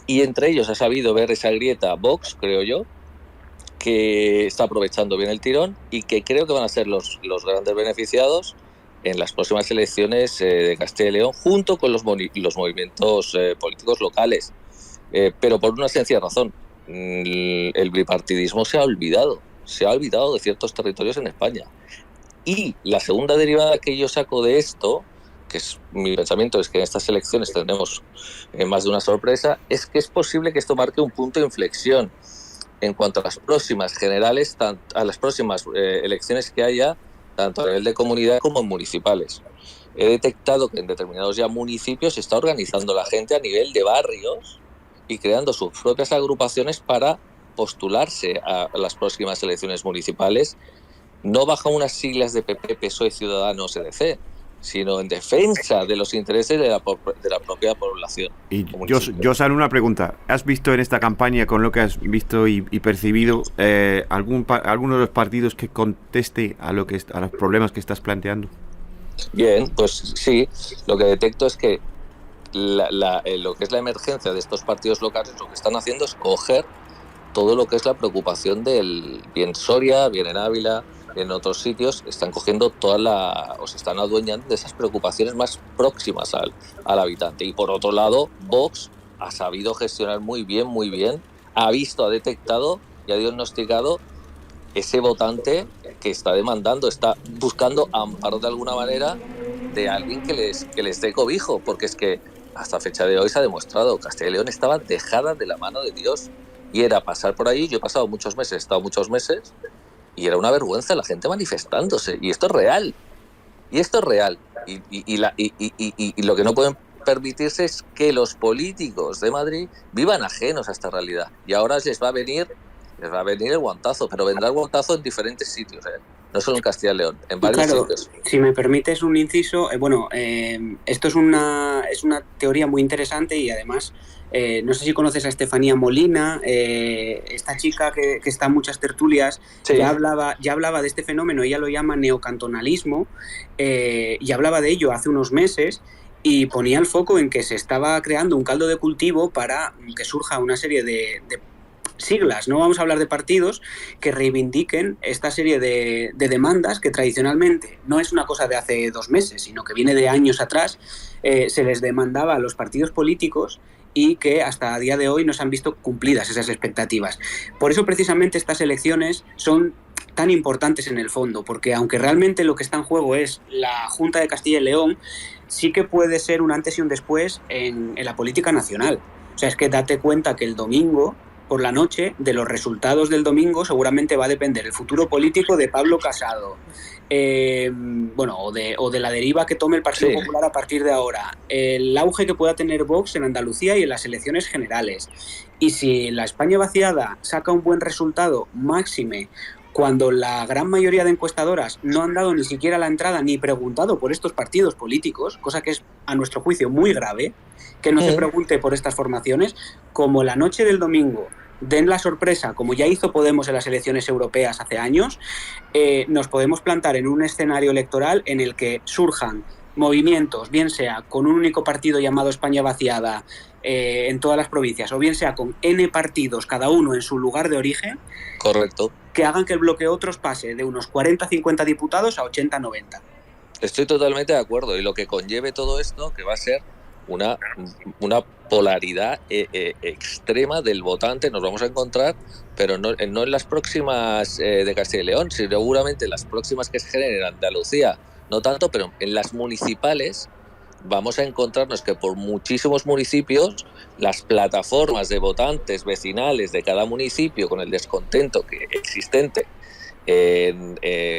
y entre ellos ha sabido ver esa grieta Vox, creo yo, que está aprovechando bien el tirón, y que creo que van a ser los grandes beneficiados en las próximas elecciones de Castilla y León, junto con los movimientos políticos locales. Pero por una sencilla razón: el bipartidismo se ha olvidado de ciertos territorios en España. Y la segunda derivada que yo saco de esto, que es mi pensamiento, es que en estas elecciones tendremos más de una sorpresa, es que es posible que esto marque un punto de inflexión en cuanto a las próximas generales, a las próximas elecciones que haya, tanto a nivel de comunidad como en municipales. He detectado que en determinados ya municipios se está organizando la gente a nivel de barrios y creando sus propias agrupaciones para postularse a las próximas elecciones municipales, no bajo unas siglas de PP, PSOE, Ciudadanos, EDC, sino en defensa de los intereses de la propia población. Y Josan, una pregunta. ¿Has visto en esta campaña, con lo que has visto y percibido, alguno de los partidos que conteste a los problemas que estás planteando? Bien, pues sí. Lo que detecto es que lo que es la emergencia de estos partidos locales, lo que están haciendo es coger todo lo que es la preocupación del bien Soria, bien en Ávila, en otros sitios, están cogiendo o se están adueñando de esas preocupaciones más próximas al habitante. Y por otro lado, Vox ha sabido gestionar muy bien, ha detectado y ha diagnosticado ese votante que está demandando, está buscando amparo de alguna manera de alguien que les dé cobijo, porque es que hasta fecha de hoy se ha demostrado que Castilla y León estaba dejada de la mano de Dios, y era pasar por ahí. Yo he estado muchos meses, y era una vergüenza la gente manifestándose, y esto es real, y lo que no pueden permitirse es que los políticos de Madrid vivan ajenos a esta realidad, y ahora les va a venir el guantazo, pero vendrá el guantazo en diferentes sitios, no solo en Castilla y León, en varios sitios. Si me permites un inciso, esto es una teoría muy interesante, y además no sé si conoces a Estefanía Molina, esta chica que está en muchas tertulias. Sí. ya hablaba de este fenómeno, ella lo llama neocantonalismo, y hablaba de ello hace unos meses, y ponía el foco en que se estaba creando un caldo de cultivo para que surja una serie de siglas, no vamos a hablar de partidos, que reivindiquen esta serie de demandas que tradicionalmente no es una cosa de hace 2 meses, sino que viene de años atrás. Se les demandaba a los partidos políticos, y que hasta a día de hoy no se han visto cumplidas esas expectativas. Por eso precisamente estas elecciones son tan importantes en el fondo, porque aunque realmente lo que está en juego es la Junta de Castilla y León, sí que puede ser un antes y un después en la política nacional. O sea, es que date cuenta que el domingo por la noche, de los resultados del domingo seguramente va a depender el futuro político de Pablo Casado, o de la deriva que tome el Partido Popular a partir de ahora, el auge que pueda tener Vox en Andalucía y en las elecciones generales. Y si la España vaciada saca un buen resultado, máxime cuando la gran mayoría de encuestadoras no han dado ni siquiera la entrada ni preguntado por estos partidos políticos, cosa que es a nuestro juicio muy grave, que no se pregunte por estas formaciones, como la noche del domingo den la sorpresa, como ya hizo Podemos en las elecciones europeas hace años, nos podemos plantar en un escenario electoral en el que surjan movimientos, bien sea con un único partido llamado España vaciada en todas las provincias, o bien sea con N partidos, cada uno en su lugar de origen. Correcto. Que hagan que el bloque traspase de unos 40-50 diputados a 80-90. Estoy totalmente de acuerdo, y lo que conlleve todo esto, que va a ser una polaridad extrema del votante. Nos vamos a encontrar, pero no en las próximas de Castilla y León, sino seguramente en las próximas que se generen en Andalucía, no tanto, pero en las municipales vamos a encontrarnos que por muchísimos municipios las plataformas de votantes vecinales de cada municipio, con el descontento que existente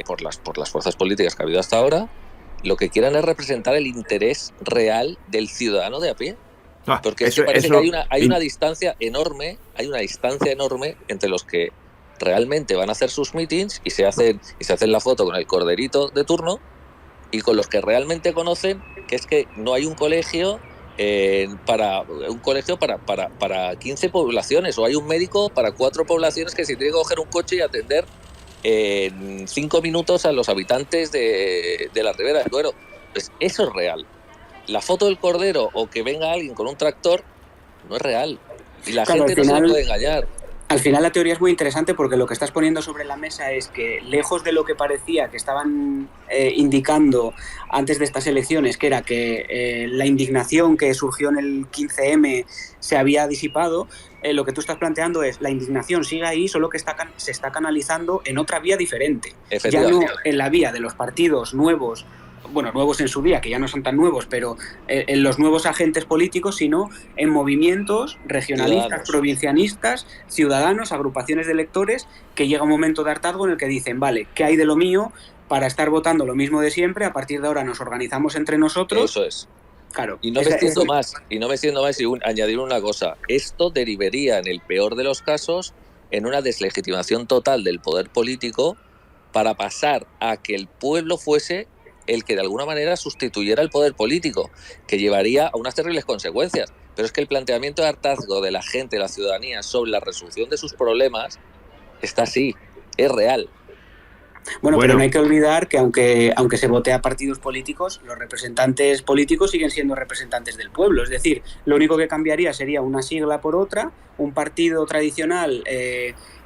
por las fuerzas políticas que ha habido hasta ahora, lo que quieran es representar el interés real del ciudadano de a pie. Porque eso, parece que hay una distancia enorme, entre los que realmente van a hacer sus meetings y se hacen la foto con el corderito de turno, y con los que realmente conocen que es que no hay un colegio para 15 poblaciones, o hay un médico para 4 poblaciones que se tiene que coger un coche y atender en 5 minutos a los habitantes de la Ribera del Duero. Pues eso es real. La foto del cordero o que venga alguien con un tractor no es real. Y la gente no se la puede engañar. Al final la teoría es muy interesante, porque lo que estás poniendo sobre la mesa es que, lejos de lo que parecía que estaban indicando antes de estas elecciones, que era que la indignación que surgió en el 15M se había disipado, lo que tú estás planteando es la indignación sigue ahí, solo que se está canalizando en otra vía diferente. Ya no en la vía de los partidos nuevos, bueno, nuevos en su día, que ya no son tan nuevos, pero en los nuevos agentes políticos, sino en movimientos regionalistas, provincianistas, ciudadanos, agrupaciones de electores, que llega un momento de hartazgo en el que dicen, vale, ¿qué hay de lo mío para estar votando lo mismo de siempre? A partir de ahora nos organizamos entre nosotros. Eso es. Claro. Y no me siento más, y añadir una cosa. Esto derivaría, en el peor de los casos, en una deslegitimación total del poder político, para pasar a que el pueblo fuese el que de alguna manera sustituyera el poder político, que llevaría a unas terribles consecuencias. Pero es que el planteamiento de hartazgo de la gente, de la ciudadanía, sobre la resolución de sus problemas, está así, es real. Bueno, pero no hay que olvidar que aunque se vote a partidos políticos, los representantes políticos siguen siendo representantes del pueblo. Es decir, lo único que cambiaría sería una sigla por otra, un partido tradicional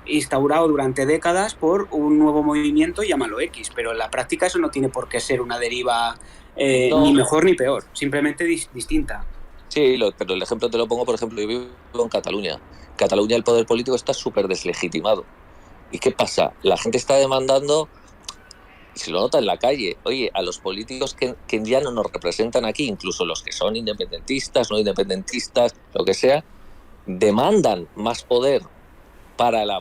instaurado durante décadas por un nuevo movimiento, llámalo X, pero en la práctica eso no tiene por qué ser una deriva ni mejor ni peor, simplemente distinta. Sí, pero el ejemplo te lo pongo, por ejemplo, yo vivo en Cataluña. En Cataluña el poder político está súper deslegitimado. ¿Y qué pasa? La gente está demandando, y se lo nota en la calle, oye, a los políticos que ya no nos representan aquí, incluso los que son independentistas, no independentistas, lo que sea, demandan más poder para la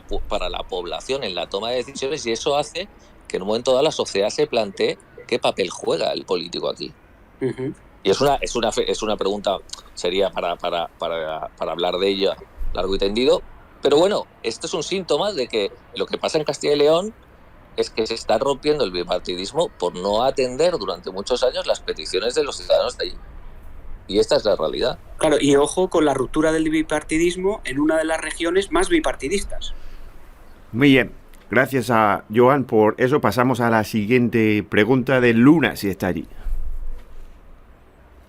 población en la toma de decisiones, y eso hace que en un momento dado la sociedad se plantee qué papel juega el político aquí. Uh-huh. Y es una pregunta, sería para hablar de ella largo y tendido, pero bueno, esto es un síntoma de que lo que pasa en Castilla y León es que se está rompiendo el bipartidismo por no atender durante muchos años las peticiones de los ciudadanos de allí. Y esta es la realidad. Claro, y ojo con la ruptura del bipartidismo en una de las regiones más bipartidistas. Muy bien, gracias a Joan por eso. Pasamos a la siguiente pregunta de Luna, si está allí.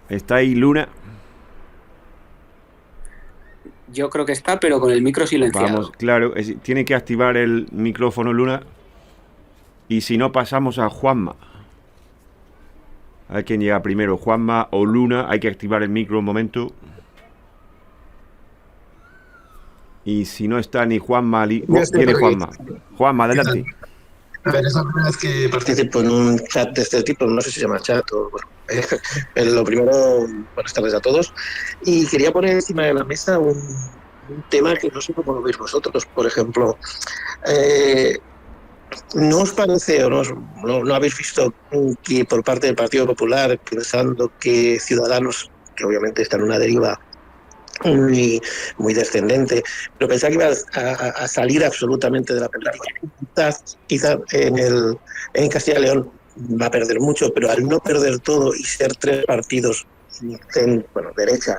¿Está ahí Luna? Yo creo que está, pero con el micro silenciado. Vamos, claro, tiene que activar el micrófono Luna. Y si no, pasamos a Juanma. A ver quién llega primero, Juanma o Luna. Hay que activar el micro un momento. Y si no está ni Juanma, viene Juanma. Juanma, adelante. A ver, es la primera vez que participo en un chat de este tipo, no sé si se llama chat o bueno. Lo primero, buenas tardes a todos. Y quería poner encima de la mesa un tema que no sé cómo lo veis vosotros. Por ejemplo, ¿no os parece o no habéis visto que por parte del Partido Popular, pensando que Ciudadanos, que obviamente está en una deriva muy descendente, pero pensaba que iba a salir absolutamente de la política? Quizás en Castilla y León va a perder mucho, pero al no perder todo y ser 3 partidos derecha,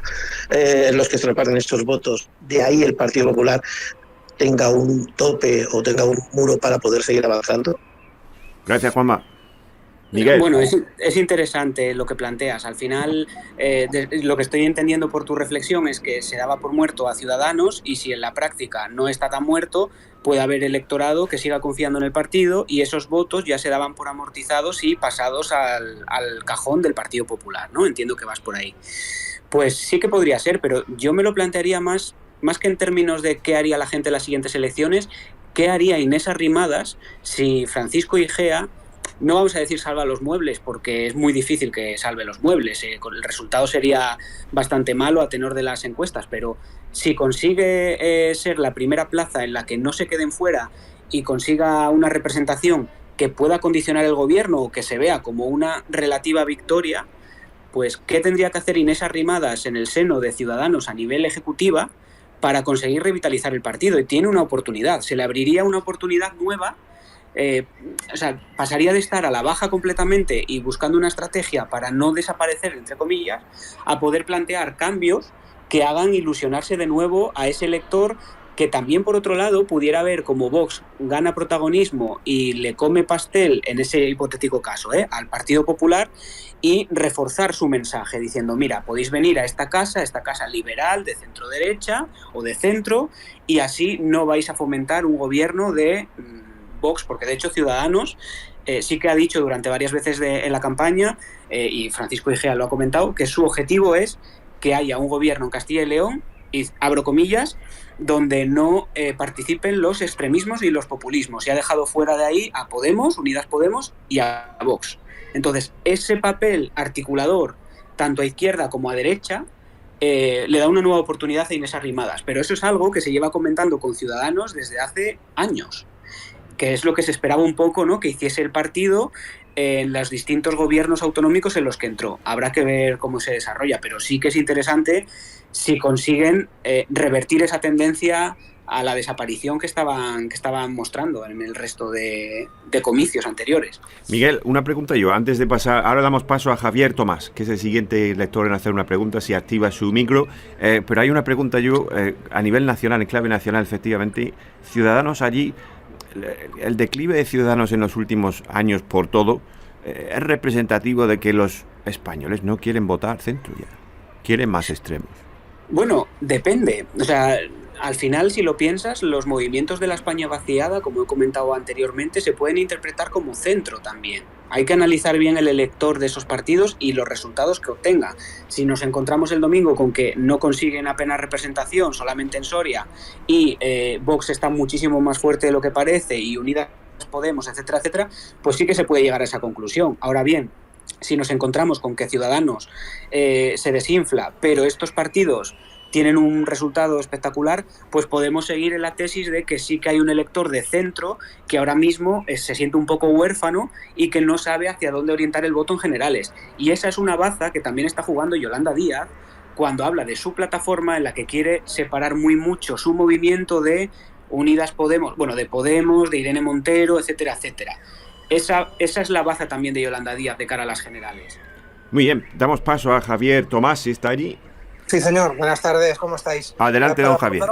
los que se reparten estos votos, de ahí el Partido Popular tenga un tope o tenga un muro para poder seguir avanzando. Gracias, Juanma. Miguel. Bueno, es interesante lo que planteas. Al final, lo que estoy entendiendo por tu reflexión es que se daba por muerto a Ciudadanos, y si en la práctica no está tan muerto, puede haber electorado que siga confiando en el partido, y esos votos ya se daban por amortizados y pasados al cajón del Partido Popular, ¿no? Entiendo que vas por ahí. Pues sí que podría ser, pero yo me lo plantearía más que en términos de qué haría la gente en las siguientes elecciones, qué haría Inés Arrimadas si Francisco Igea, no vamos a decir salva los muebles, porque es muy difícil que salve los muebles, el resultado sería bastante malo a tenor de las encuestas, pero si consigue ser la primera plaza en la que no se queden fuera y consiga una representación que pueda condicionar el gobierno o que se vea como una relativa victoria, pues ¿qué tendría que hacer Inés Arrimadas en el seno de Ciudadanos a nivel ejecutiva para conseguir revitalizar el partido? Y tiene una oportunidad, se le abriría una oportunidad nueva, o sea, pasaría de estar a la baja completamente y buscando una estrategia para no desaparecer, entre comillas, a poder plantear cambios que hagan ilusionarse de nuevo a ese elector que también, por otro lado, pudiera ver como Vox gana protagonismo y le come pastel, en ese hipotético caso, al Partido Popular, y reforzar su mensaje diciendo, mira, podéis venir a esta casa liberal, de centro derecha o de centro, y así no vais a fomentar un gobierno de Vox, porque de hecho Ciudadanos sí que ha dicho durante varias veces en la campaña, y Francisco Igea lo ha comentado, que su objetivo es que haya un gobierno en Castilla y León, y abro comillas, donde no participen los extremismos y los populismos. Y ha dejado fuera de ahí a Podemos, Unidas Podemos y a Vox. Entonces, ese papel articulador, tanto a izquierda como a derecha, le da una nueva oportunidad a Inés Arrimadas. Pero eso es algo que se lleva comentando con Ciudadanos desde hace años, que es lo que se esperaba un poco, ¿no?, que hiciese el partido en los distintos gobiernos autonómicos en los que entró. Habrá que ver cómo se desarrolla, pero sí que es interesante si consiguen revertir esa tendencia a la desaparición que estaban mostrando en el resto de comicios anteriores. Miguel, una pregunta yo, antes de pasar, ahora damos paso a Javier Tomás, que es el siguiente lector en hacer una pregunta, si activa su micro, pero hay una pregunta yo, a nivel nacional, en clave nacional, efectivamente, Ciudadanos allí, el declive de Ciudadanos en los últimos años por todo, es representativo de que los españoles no quieren votar centro ya, quieren más extremos. Bueno, depende. O sea, al final, si lo piensas, los movimientos de la España vaciada, como he comentado anteriormente, se pueden interpretar como centro también. Hay que analizar bien el elector de esos partidos y los resultados que obtenga. Si nos encontramos el domingo con que no consiguen apenas representación, solamente en Soria, y Vox está muchísimo más fuerte de lo que parece, y Unidas Podemos, etcétera, etcétera, pues sí que se puede llegar a esa conclusión. Ahora bien, si nos encontramos con que Ciudadanos se desinfla, pero estos partidos tienen un resultado espectacular, pues podemos seguir en la tesis de que sí que hay un elector de centro que ahora mismo se siente un poco huérfano y que no sabe hacia dónde orientar el voto en generales. Y esa es una baza que también está jugando Yolanda Díaz cuando habla de su plataforma, en la que quiere separar muy mucho su movimiento de Unidas Podemos, bueno, de Podemos, de Irene Montero, etcétera, etcétera. Esa es la baza también de Yolanda Díaz de cara a las generales. Muy bien, damos paso a Javier Tomás, si está allí. Sí, señor. Buenas tardes, ¿cómo estáis? Adelante, don Javier.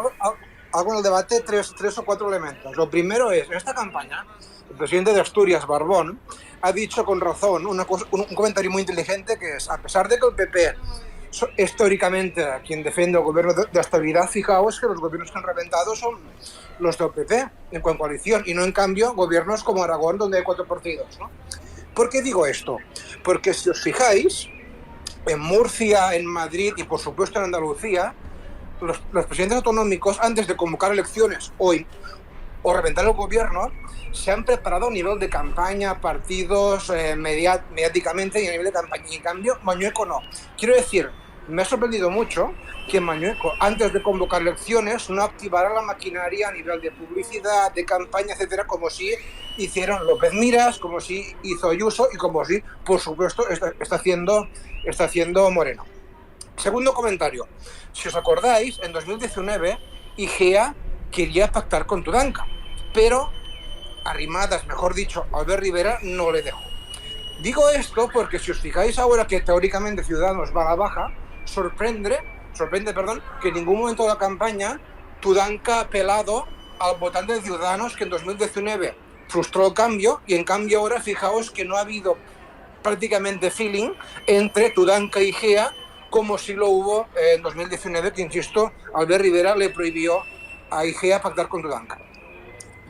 Hago en el debate tres o cuatro elementos. Lo primero es, en esta campaña, el presidente de Asturias, Barbón, ha dicho con razón un comentario muy inteligente, que es, a pesar de que el PP históricamente quien defiende el gobierno de estabilidad, fijaos que los gobiernos que han reventado son los del PP en coalición, y no en cambio gobiernos como Aragón, donde hay 4 partidos, ¿no? ¿Por qué digo esto? Porque si os fijáis, en Murcia, en Madrid y por supuesto en Andalucía, los presidentes autonómicos, antes de convocar elecciones o reventar el gobierno, se han preparado a nivel de campaña, partidos, mediáticamente, y a nivel de campaña. Y en cambio, Mañueco no. Quiero decir, me ha sorprendido mucho que Mañueco, antes de convocar elecciones, no activara la maquinaria a nivel de publicidad, de campaña, etcétera, como si hicieron López Miras, como si hizo Ayuso y como si, por supuesto, está haciendo Moreno. Segundo comentario. Si os acordáis, en 2019, Igea quería pactar con Tudanca, pero Arrimadas, mejor dicho, Albert Rivera, no le dejó. Digo esto porque si os fijáis ahora que teóricamente Ciudadanos va a la baja, sorprende, que en ningún momento de la campaña Tudanca ha apelado al votante de Ciudadanos, que en 2019 frustró el cambio, y en cambio ahora fijaos que no ha habido prácticamente feeling entre Tudanca y Igea, como si lo hubo en 2019, que insisto, Albert Rivera le prohibió a Igea pactar con Tudanca.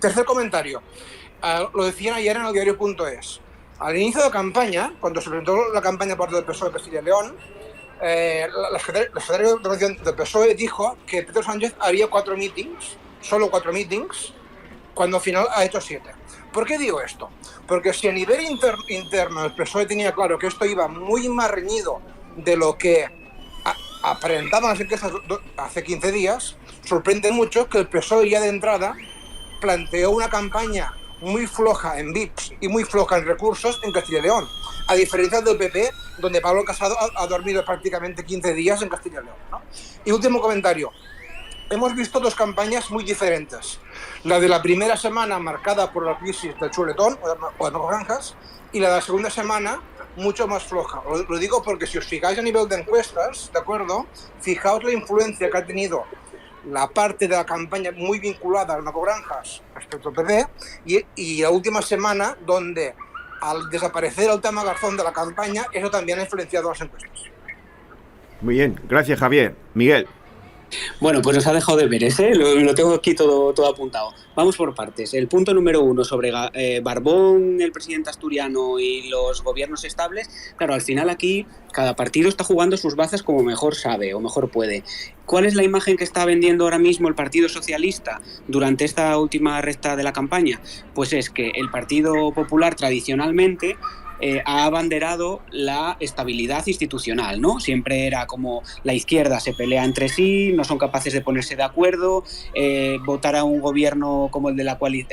Tercer comentario, lo decían ayer en el diario.es. Al inicio de la campaña, cuando se presentó la campaña por parte del PSOE de Castilla y León, la secretaria de Gobernación del PSOE dijo que Pedro Sánchez haría 4 meetings, solo 4 meetings, cuando al final ha hecho 7. ¿Por qué digo esto? Porque si a nivel interno el PSOE tenía claro que esto iba muy más reñido de lo que aparentaban las encuestas hace 15 días, sorprende mucho que el PSOE ya de entrada planteó una campaña muy floja en VIPs y muy floja en recursos en Castilla y León, a diferencia del PP, donde Pablo Casado ha dormido prácticamente 15 días en Castilla y León, ¿no? Y último comentario. Hemos visto 2 campañas muy diferentes. La de la primera semana marcada por la crisis del chuletón o de granjas, y la de la segunda semana mucho más floja. Lo digo porque si os fijáis a nivel de encuestas, ¿de acuerdo? Fijaos la influencia que ha tenido la parte de la campaña muy vinculada al narcogranjas respecto al PP y la última semana donde al desaparecer el tema Garzón de la campaña, eso también ha influenciado las encuestas. Muy bien, gracias Javier. Miguel. Bueno, pues nos ha dejado deberes, ¿eh? Lo tengo aquí todo apuntado. Vamos por partes. El punto número 1 sobre Barbón, el presidente asturiano y los gobiernos estables. Claro, al final aquí cada partido está jugando sus bazas como mejor sabe o mejor puede. ¿Cuál es la imagen que está vendiendo ahora mismo el Partido Socialista durante esta última recta de la campaña? Pues es que el Partido Popular tradicionalmente ha abanderado la estabilidad institucional, ¿no? Siempre era como la izquierda se pelea entre sí, no son capaces de ponerse de acuerdo, votar a un gobierno como el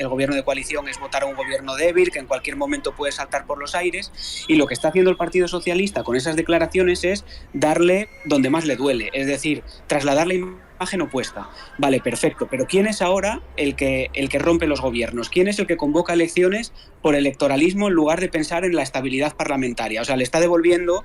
gobierno de coalición es votar a un gobierno débil que en cualquier momento puede saltar por los aires, y lo que está haciendo el Partido Socialista con esas declaraciones es darle donde más le duele, es decir, trasladar la imagen opuesta. Vale, perfecto, pero ¿quién es ahora el que rompe los gobiernos? ¿Quién es el que convoca elecciones por electoralismo en lugar de pensar en la estabilidad parlamentaria? O sea, le está devolviendo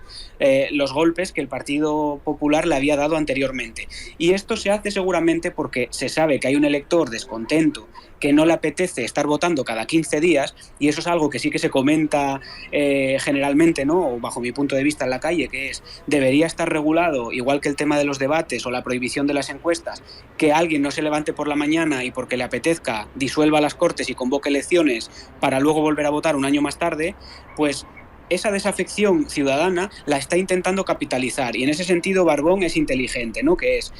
los golpes que el Partido Popular le había dado anteriormente. Y esto se hace seguramente porque se sabe que hay un elector descontento que no le apetece estar votando cada 15 días, y eso es algo que sí que se comenta generalmente, ¿no? O bajo mi punto de vista en la calle, que es, debería estar regulado, igual que el tema de los debates o la prohibición de las encuestas, que alguien no se levante por la mañana y porque le apetezca disuelva las Cortes y convoque elecciones para luego volver a votar un año más tarde. Pues esa desafección ciudadana la está intentando capitalizar, y en ese sentido Barbón es inteligente, ¿no? Que es: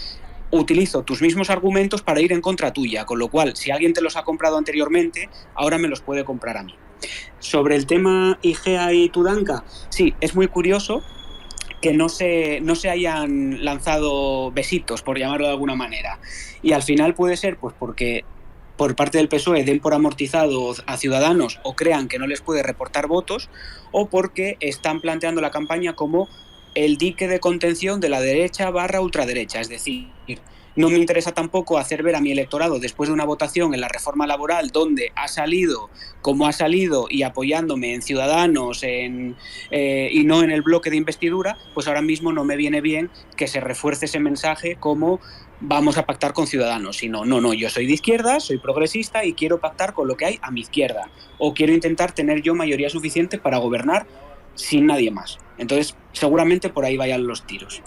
utilizo tus mismos argumentos para ir en contra tuya, con lo cual, si alguien te los ha comprado anteriormente, ahora me los puede comprar a mí. Sobre el tema Igea y Tudanca, sí, es muy curioso que no se hayan lanzado besitos, por llamarlo de alguna manera. Y al final puede ser pues porque por parte del PSOE den por amortizado a Ciudadanos o crean que no les puede reportar votos, o porque están planteando la campaña como el dique de contención de la derecha / ultraderecha. Es decir, no me interesa tampoco hacer ver a mi electorado después de una votación en la reforma laboral donde ha salido como ha salido y apoyándome en Ciudadanos y no en el bloque de investidura, pues ahora mismo no me viene bien que se refuerce ese mensaje como vamos a pactar con Ciudadanos, sino no, yo soy de izquierda, soy progresista y quiero pactar con lo que hay a mi izquierda, o quiero intentar tener yo mayoría suficiente para gobernar sin nadie más. Entonces, seguramente por ahí vayan los tiros.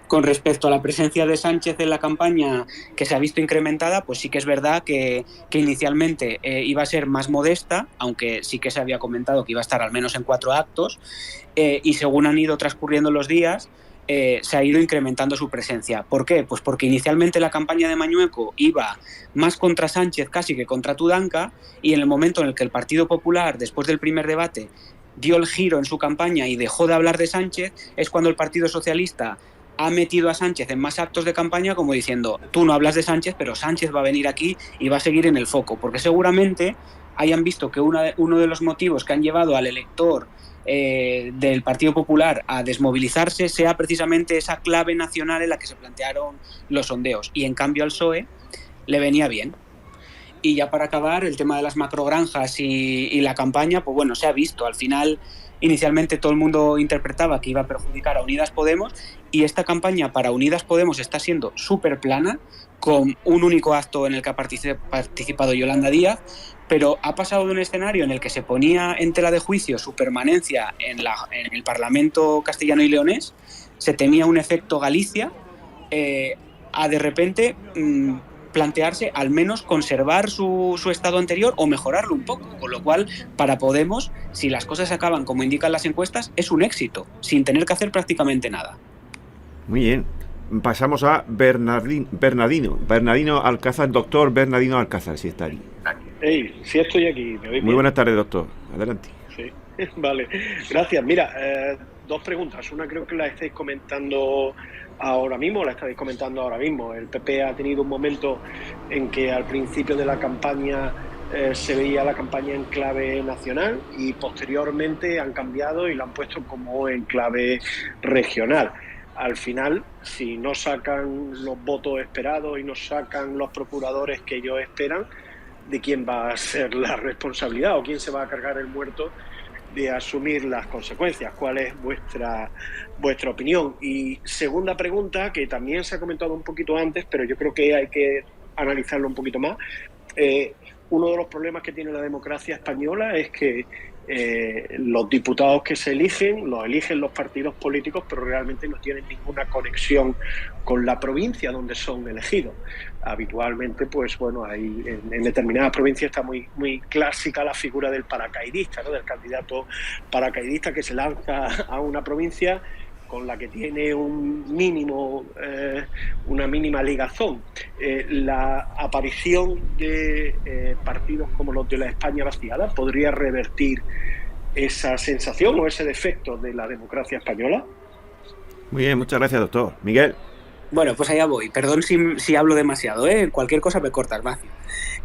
Con respecto a la presencia de Sánchez en la campaña, que se ha visto incrementada, pues sí que es verdad que inicialmente iba a ser más modesta, aunque sí que se había comentado que iba a estar al menos en 4 actos, y según han ido transcurriendo los días, se ha ido incrementando su presencia. ¿Por qué? Pues porque inicialmente la campaña de Mañueco iba más contra Sánchez casi que contra Tudanca, y en el momento en el que el Partido Popular, después del primer debate, dio el giro en su campaña y dejó de hablar de Sánchez, es cuando el Partido Socialista ha metido a Sánchez en más actos de campaña, como diciendo, tú no hablas de Sánchez, pero Sánchez va a venir aquí y va a seguir en el foco, porque seguramente hayan visto que uno de los motivos que han llevado al elector del Partido Popular a desmovilizarse sea precisamente esa clave nacional en la que se plantearon los sondeos, y en cambio al PSOE le venía bien. Y ya para acabar, el tema de las macrogranjas y la campaña, pues bueno, se ha visto. Al final, inicialmente todo el mundo interpretaba que iba a perjudicar a Unidas Podemos, y esta campaña para Unidas Podemos está siendo súper plana, con un único acto en el que ha participado Yolanda Díaz, pero ha pasado de un escenario en el que se ponía en tela de juicio su permanencia en el Parlamento castellano y leonés, se temía un efecto Galicia, a de repente plantearse al menos conservar su estado anterior o mejorarlo un poco, con lo cual para Podemos, si las cosas acaban como indican las encuestas, es un éxito, sin tener que hacer prácticamente nada. Muy bien. Pasamos a Bernardino Alcázar, doctor Bernardino Alcázar, si está allí. Hey, sí estoy aquí. ¿Me oís Muy bien? buenas tardes, doctor. Adelante. Sí, vale. Gracias. Mira, dos preguntas. Una creo que la estáis comentando ahora mismo, El PP ha tenido un momento en que al principio de la campaña se veía la campaña en clave nacional y posteriormente han cambiado y la han puesto como en clave regional. Al final, si no sacan los votos esperados y no sacan los procuradores que ellos esperan, ¿de quién va a ser la responsabilidad o quién se va a cargar el muerto de asumir las consecuencias? ¿Cuál es vuestra opinión? Y segunda pregunta, que también se ha comentado un poquito antes, pero yo creo que hay que analizarlo un poquito más. Uno de los problemas que tiene la democracia española es que los diputados que se eligen, los eligen los partidos políticos, pero realmente no tienen ninguna conexión con la provincia donde son elegidos. Habitualmente, pues bueno, hay, en determinadas provincias está muy clásica la figura del paracaidista, ¿no? Del candidato paracaidista que se lanza a una provincia con la que tiene una mínima ligazón. La aparición de partidos como los de la España vaciada podría revertir esa sensación o ese defecto de la democracia española. Muy bien, muchas gracias, doctor. Miguel. Bueno, pues allá voy. Perdón si hablo demasiado, ¿eh? Cualquier cosa me cortas, Macio,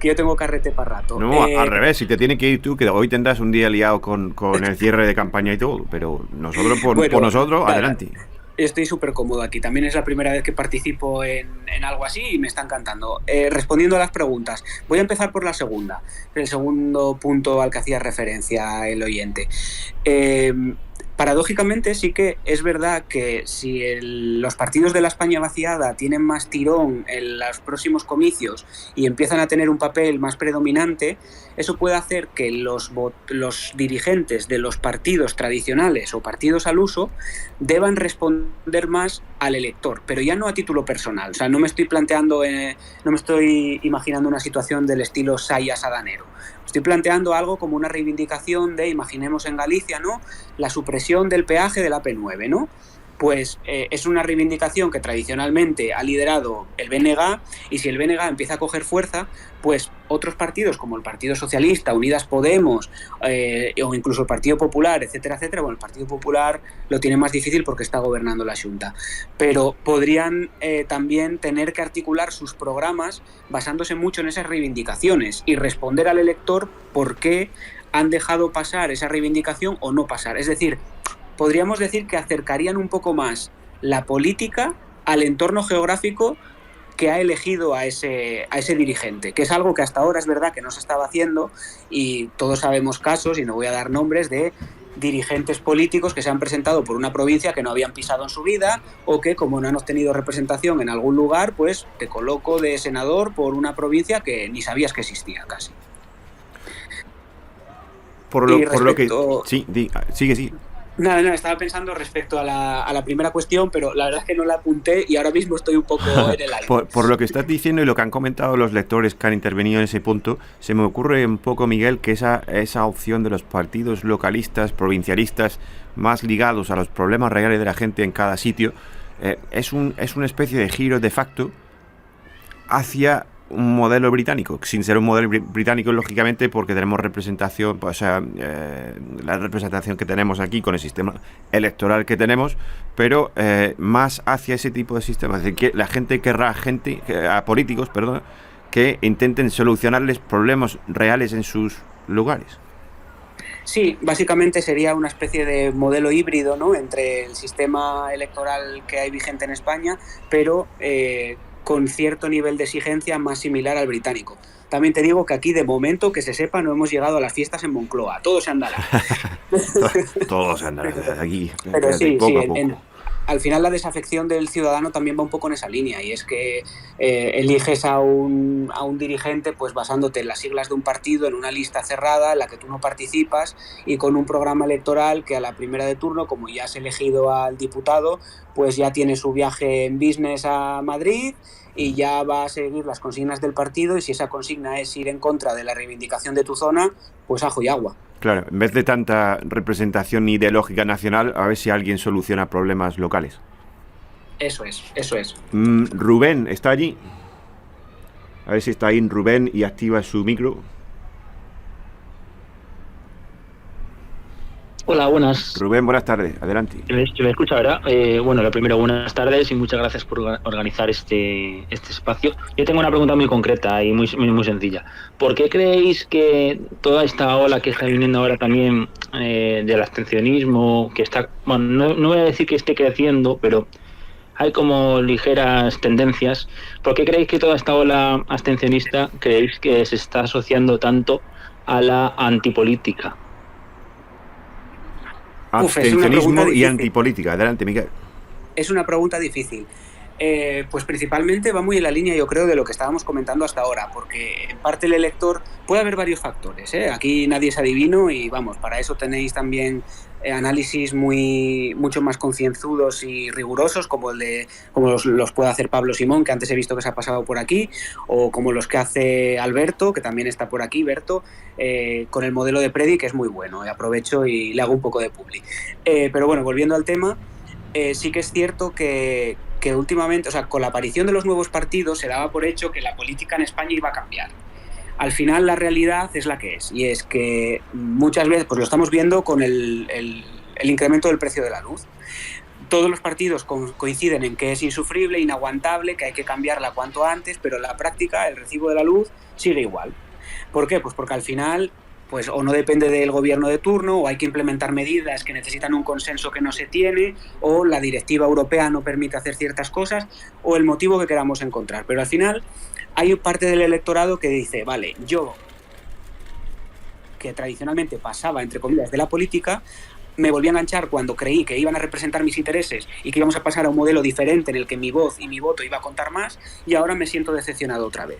que yo tengo carrete para rato. No, al revés, si te tiene que ir tú, que hoy tendrás un día liado con el cierre de campaña y todo, pero nosotros, por nosotros, vale, adelante. Estoy súper cómodo aquí. También es la primera vez que participo en algo así y me está encantando. Respondiendo a las preguntas, voy a empezar por la segunda, el segundo punto al que hacía referencia el oyente. Paradójicamente sí que es verdad que si los partidos de la España vaciada tienen más tirón en los próximos comicios y empiezan a tener un papel más predominante, eso puede hacer que los dirigentes de los partidos tradicionales o partidos al uso deban responder más al elector, pero ya no a título personal. O sea, no me estoy imaginando una situación del estilo Sayas Adanero. Estoy planteando algo como una reivindicación de, imaginemos en Galicia, ¿no?, la supresión del peaje de la P9, ¿no? Pues es una reivindicación que tradicionalmente ha liderado el BNG, y si el BNG empieza a coger fuerza, pues otros partidos como el Partido Socialista, Unidas Podemos, o incluso el Partido Popular, etcétera, etcétera. Bueno, el Partido Popular lo tiene más difícil porque está gobernando la Xunta, pero podrían también tener que articular sus programas basándose mucho en esas reivindicaciones y responder al elector por qué han dejado pasar esa reivindicación o no pasar. Es decir, podríamos decir que acercarían un poco más la política al entorno geográfico que ha elegido a ese dirigente, que es algo que hasta ahora es verdad que no se estaba haciendo, y todos sabemos casos, y no voy a dar nombres, de dirigentes políticos que se han presentado por una provincia que no habían pisado en su vida, o que, como no han obtenido representación en algún lugar, pues te coloco de senador por una provincia que ni sabías que existía casi. Por lo que... Sí, sigue. Nada, estaba pensando respecto a la primera cuestión, pero la verdad es que no la apunté y ahora mismo estoy un poco en el aire. Por lo que estás diciendo y lo que han comentado los lectores que han intervenido en ese punto, se me ocurre un poco, Miguel, que esa opción de los partidos localistas, provincialistas, más ligados a los problemas reales de la gente en cada sitio, es una especie de giro de facto hacia un modelo británico, sin ser un modelo británico, lógicamente, porque tenemos representación, o sea, la representación que tenemos aquí con el sistema electoral que tenemos, pero más hacia ese tipo de sistemas. Es decir, que la gente querrá a políticos, que intenten solucionarles problemas reales en sus lugares. Sí, básicamente sería una especie de modelo híbrido, ¿no?, entre el sistema electoral que hay vigente en España, pero con cierto nivel de exigencia más similar al británico. También te digo que aquí, de momento, que se sepa, no hemos llegado a las fiestas en Moncloa. Todo se andará. Todo se andará aquí. Pero sí, poco a poco. Al final la desafección del ciudadano también va un poco en esa línea, y es que eliges a un dirigente pues basándote en las siglas de un partido, en una lista cerrada en la que tú no participas, y con un programa electoral que a la primera de turno, como ya has elegido al diputado, pues ya tiene su viaje en business a Madrid y ya va a seguir las consignas del partido, y si esa consigna es ir en contra de la reivindicación de tu zona, pues ajo y agua. Claro, en vez de tanta representación ideológica nacional, a ver si alguien soluciona problemas locales. Eso es, eso es. Rubén, ¿está allí? A ver si está ahí Rubén y activa su micro. Hola, buenas. Rubén, buenas tardes, adelante. ¿Se me escucha, verdad? Bueno, lo primero, buenas tardes y muchas gracias por organizar este espacio. Yo tengo una pregunta muy concreta y muy sencilla. ¿Por qué creéis que toda esta ola que está viniendo ahora también del abstencionismo, que está, bueno, no voy a decir que esté creciendo, pero hay como ligeras tendencias, ¿por qué creéis que toda esta ola abstencionista creéis que se está asociando tanto a la antipolítica? Abstencionismo y antipolítica. Adelante, Miguel. Es una pregunta difícil. Pues principalmente va muy en la línea, yo creo, de lo que estábamos comentando hasta ahora, porque en parte el elector puede haber varios factores, ¿eh? Aquí nadie es adivino y vamos, para eso tenéis también análisis mucho más concienzudos y rigurosos, como los puede hacer Pablo Simón, que antes he visto que se ha pasado por aquí, o como los que hace Alberto, que también está por aquí, Berto, con el modelo de Predi, que es muy bueno. Aprovecho y le hago un poco de publi. Pero bueno, volviendo al tema, sí que es cierto que últimamente, o sea, con la aparición de los nuevos partidos se daba por hecho que la política en España iba a cambiar. Al final la realidad es la que es, y es que muchas veces, pues lo estamos viendo con el incremento del precio de la luz. Todos los partidos coinciden en que es insufrible, inaguantable, que hay que cambiarla cuanto antes, pero en la práctica el recibo de la luz sigue igual. ¿Por qué? Pues porque al final, pues o no depende del gobierno de turno, o hay que implementar medidas que necesitan un consenso que no se tiene, o la directiva europea no permite hacer ciertas cosas, o el motivo que queramos encontrar. Pero al final hay parte del electorado que dice, vale, yo, que tradicionalmente pasaba, entre comillas, de la política, me volví a enganchar cuando creí que iban a representar mis intereses y que íbamos a pasar a un modelo diferente en el que mi voz y mi voto iba a contar más, y ahora me siento decepcionado otra vez.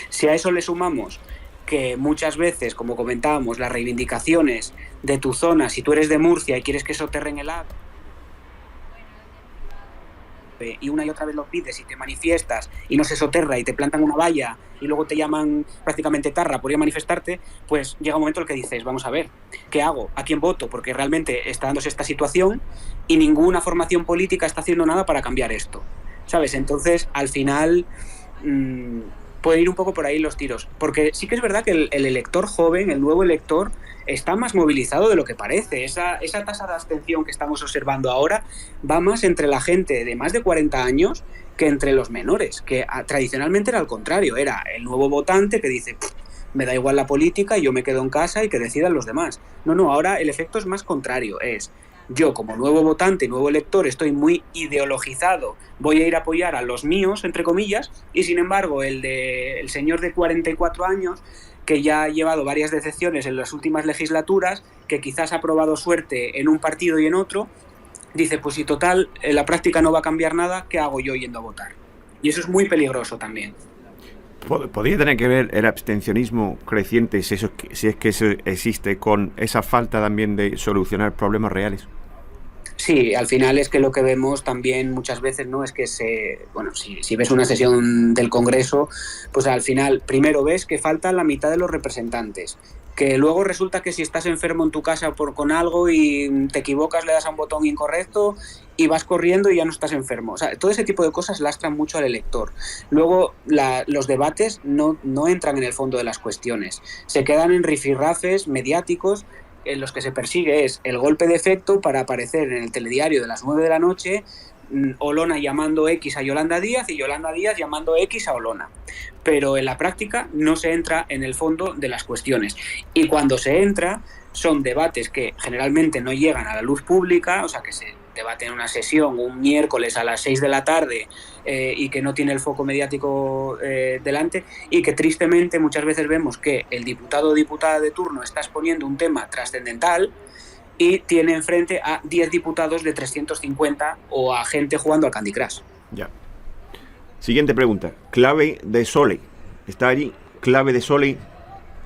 Si a eso le sumamos que muchas veces, como comentábamos, las reivindicaciones de tu zona, si tú eres de Murcia y quieres que soterren el AVE, y una y otra vez lo pides y te manifiestas y no se soterra y te plantan una valla y luego te llaman prácticamente tarra por ir a manifestarte, pues llega un momento en el que dices, vamos a ver, ¿qué hago? ¿A quién voto? Porque realmente está dándose esta situación y ninguna formación política está haciendo nada para cambiar esto, ¿sabes? Entonces, al final puede ir un poco por ahí los tiros, porque sí que es verdad que el elector joven, el nuevo elector, está más movilizado de lo que parece. Esa tasa de abstención que estamos observando ahora va más entre la gente de más de 40 años que entre los menores, que tradicionalmente era al contrario, era el nuevo votante que dice, me da igual la política, yo me quedo en casa y que decidan los demás. No, ahora el efecto es más contrario, es yo como nuevo votante, nuevo elector, estoy muy ideologizado, voy a ir a apoyar a los míos, entre comillas, y sin embargo el señor de 44 años, que ya ha llevado varias decepciones en las últimas legislaturas, que quizás ha probado suerte en un partido y en otro, dice, pues si total, en la práctica no va a cambiar nada, ¿qué hago yo yendo a votar? Y eso es muy peligroso también. ¿Podría tener que ver el abstencionismo creciente, si es que eso existe, con esa falta también de solucionar problemas reales? Sí, al final es que lo que vemos también muchas veces, ¿no? Es que si ves una sesión del Congreso, pues al final primero ves que falta la mitad de los representantes, que luego resulta que si estás enfermo en tu casa con algo y te equivocas, le das a un botón incorrecto y vas corriendo y ya no estás enfermo. O sea, todo ese tipo de cosas lastran mucho al elector. Luego los debates no entran en el fondo de las cuestiones, se quedan en rifirrafes mediáticos en los que se persigue es el golpe de efecto para aparecer en el telediario de las 9 de la noche, Olona llamando X a Yolanda Díaz y Yolanda Díaz llamando X a Olona. Pero en la práctica no se entra en el fondo de las cuestiones. Y cuando se entra, son debates que generalmente no llegan a la luz pública, o sea, que se debate en una sesión un miércoles a las 6 de la tarde y que no tiene el foco mediático delante, y que tristemente muchas veces vemos que el diputado o diputada de turno está exponiendo un tema trascendental y tiene enfrente a 10 diputados de 350 o a gente jugando al Candy Crush. Ya. Siguiente pregunta. Clave de Sole. ¿Está allí? Clave de Sole.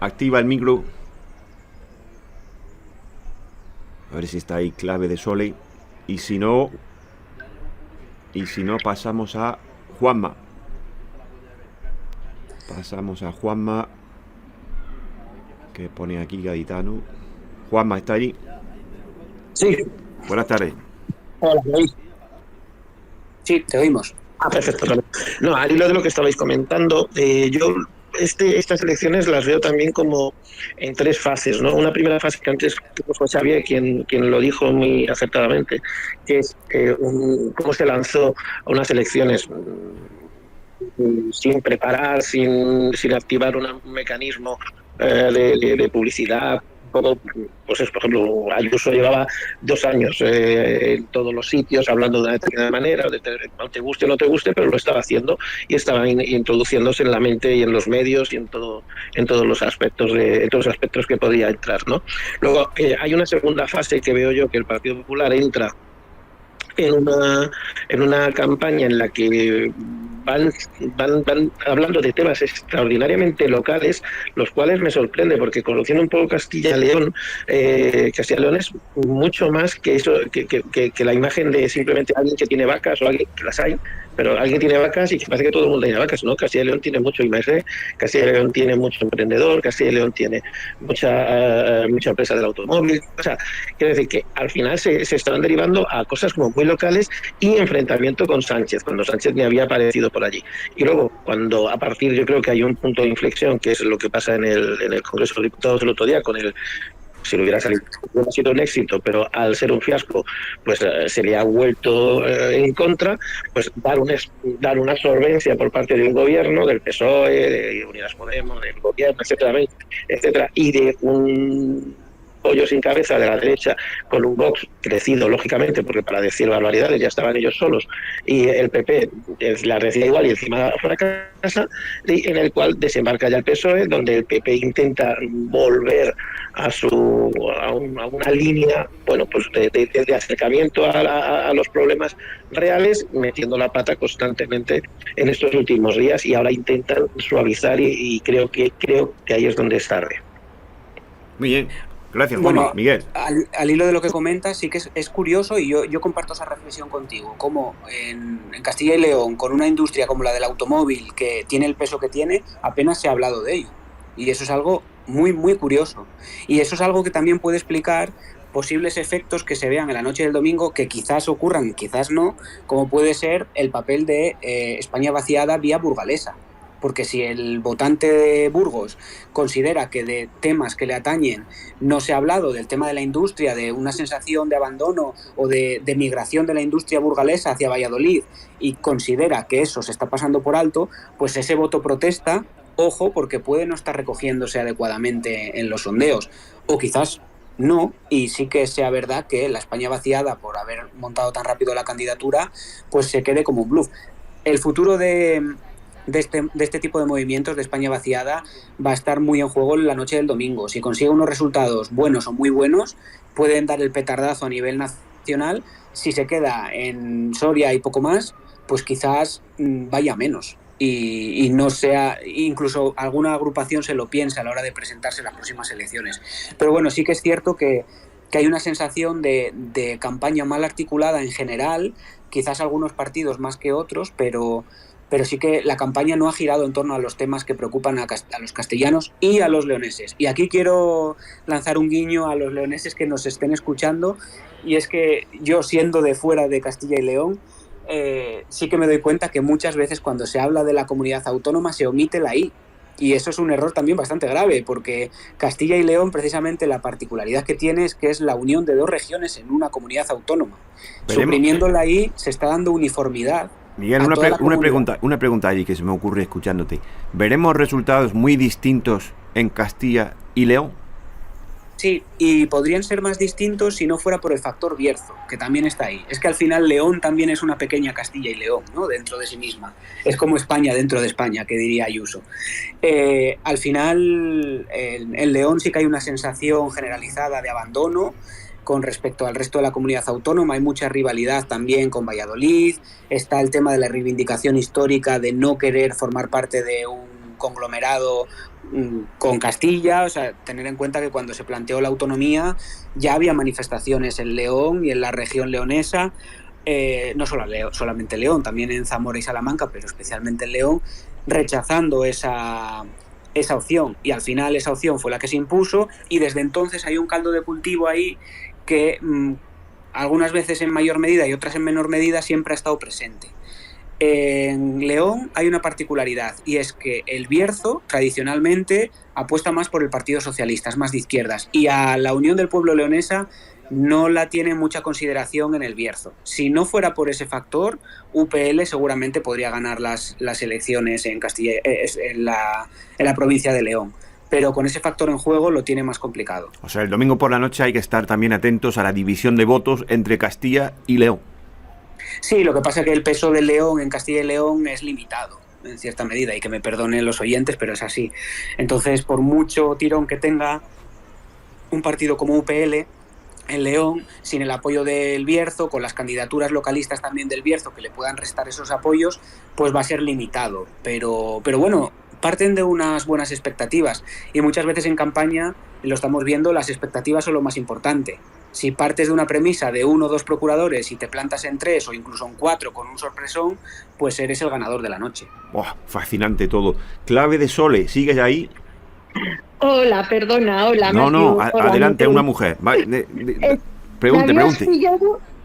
Activa el micro. A ver si está ahí Clave de Sole. Y si no, pasamos a Juanma. Pasamos a Juanma, que pone aquí Gaditano. Juanma, ¿está allí? Sí. Buenas tardes. Hola, Sí, te oímos. Perfecto. No, al hilo de lo que estabais comentando, yo estas elecciones las veo también como en 3 fases, ¿no? Una primera fase que antes fue Xavier quien lo dijo muy acertadamente, que es cómo se lanzó a unas elecciones sin preparar, sin activar un mecanismo de publicidad. Todo, pues por ejemplo, Ayuso llevaba 2 años en todos los sitios hablando de una determinada manera, no te guste o no te guste, pero lo estaba haciendo y estaba introduciéndose en la mente y en los medios y en todos los aspectos que podía entrar, ¿no? Luego hay una segunda fase que veo yo que el Partido Popular entra en una campaña en la que van hablando de temas extraordinariamente locales, los cuales me sorprende, porque conociendo un poco Castilla y León es mucho más que eso, que la imagen de simplemente alguien que tiene vacas o alguien que las hay, pero alguien tiene vacas y que parece que todo el mundo tiene vacas, ¿no? Castilla y León tiene mucho IMR, Castilla y León tiene mucho emprendedor, Castilla y León tiene mucha empresa del automóvil. O sea, quiero decir que al final se estaban derivando a cosas como muy locales y enfrentamiento con Sánchez, cuando Sánchez ni había aparecido por allí. Y luego, cuando a partir, yo creo que hay un punto de inflexión, que es lo que pasa en el Congreso de Diputados el otro día, si lo hubiera salido, hubiera sido un éxito, pero al ser un fiasco, pues se le ha vuelto en contra, pues dar una solvencia por parte de un gobierno, del PSOE, de Unidas Podemos, del gobierno, etcétera, y de un pollo sin cabeza de la derecha, con un Vox crecido, lógicamente, porque para decir barbaridades ya estaban ellos solos, y el PP la recibe igual y encima fracasa, en el cual desembarca ya el PSOE, donde el PP intenta volver a una línea, bueno, pues de acercamiento a los problemas reales, metiendo la pata constantemente en estos últimos días, y ahora intentan suavizar y creo que ahí es donde es tarde. Muy bien. Gracias, Juanma. Bueno, Miguel. Al hilo de lo que comentas, sí que es curioso, y yo comparto esa reflexión contigo, como en Castilla y León, con una industria como la del automóvil, que tiene el peso que tiene, apenas se ha hablado de ello. Y eso es algo muy, muy curioso. Y eso es algo que también puede explicar posibles efectos que se vean en la noche del domingo, que quizás ocurran, quizás no, como puede ser el papel de España vaciada vía burgalesa. Porque si el votante de Burgos considera que de temas que le atañen no se ha hablado, del tema de la industria, de una sensación de abandono o de migración de la industria burgalesa hacia Valladolid, y considera que eso se está pasando por alto, pues ese voto protesta, ojo, porque puede no estar recogiéndose adecuadamente en los sondeos. O quizás no, y sí que sea verdad que la España vaciada, por haber montado tan rápido la candidatura, pues se quede como un bluff. El futuro de este tipo de movimientos de España vaciada va a estar muy en juego en la noche del domingo. Si consigue unos resultados buenos o muy buenos, pueden dar el petardazo a nivel nacional. Si se queda en Soria y poco más, pues quizás vaya menos y no sea, incluso alguna agrupación se lo piensa a la hora de presentarse en las próximas elecciones. Pero bueno, sí que es cierto que hay una sensación de campaña mal articulada en general, quizás algunos partidos más que otros, pero sí que la campaña no ha girado en torno a los temas que preocupan a los castellanos y a los leoneses. Y aquí quiero lanzar un guiño a los leoneses que nos estén escuchando, y es que yo, siendo de fuera de Castilla y León, sí que me doy cuenta que muchas veces cuando se habla de la comunidad autónoma se omite la I. Y eso es un error también bastante grave, porque Castilla y León, precisamente la particularidad que tiene es que es la unión de 2 regiones en una comunidad autónoma. Suprimiendo la I se está dando uniformidad. Miguel, una pregunta allí que se me ocurre escuchándote. ¿Veremos resultados muy distintos en Castilla y León? Sí, y podrían ser más distintos si no fuera por el factor Bierzo, que también está ahí. Es que al final León también es una pequeña Castilla y León, ¿no?, dentro de sí misma. Es como España dentro de España, que diría Ayuso. Al final, en León sí que hay una sensación generalizada de abandono con respecto al resto de la comunidad autónoma. Hay mucha rivalidad también con Valladolid. Está el tema de la reivindicación histórica de no querer formar parte de un conglomerado con Castilla. O sea, tener en cuenta que cuando se planteó la autonomía ya había manifestaciones en León y en la región leonesa, no solamente León, también en Zamora y Salamanca, pero especialmente en León, rechazando esa opción, y al final esa opción fue la que se impuso, y desde entonces hay un caldo de cultivo ahí que algunas veces en mayor medida y otras en menor medida siempre ha estado presente. En León hay una particularidad, y es que el Bierzo tradicionalmente apuesta más por el Partido Socialista, es más de izquierdas, y a la Unión del Pueblo Leonesa no la tiene mucha consideración en el Bierzo. Si no fuera por ese factor, UPL seguramente podría ganar las elecciones en Castilla, en la provincia de León. Pero con ese factor en juego lo tiene más complicado. O sea, el domingo por la noche hay que estar también atentos a la división de votos entre Castilla y León. Sí, lo que pasa es que el peso de León en Castilla y León es limitado, en cierta medida, y que me perdonen los oyentes, pero es así. Entonces, por mucho tirón que tenga un partido como UPL en León, sin el apoyo del Bierzo, con las candidaturas localistas también del Bierzo que le puedan restar esos apoyos, pues va a ser limitado. Pero bueno, parten de unas buenas expectativas, y muchas veces en campaña, lo estamos viendo, las expectativas son lo más importante. Si partes de una premisa de 1 o 2 procuradores y te plantas en 3 o incluso en 4 con un sorpresón, pues eres el ganador de la noche. ¡Buah! Fascinante todo. Clave de Sole, ¿sigues ahí? Hola, perdona, hola. No, Hola, adelante, Matthew. una mujer. Pregunte.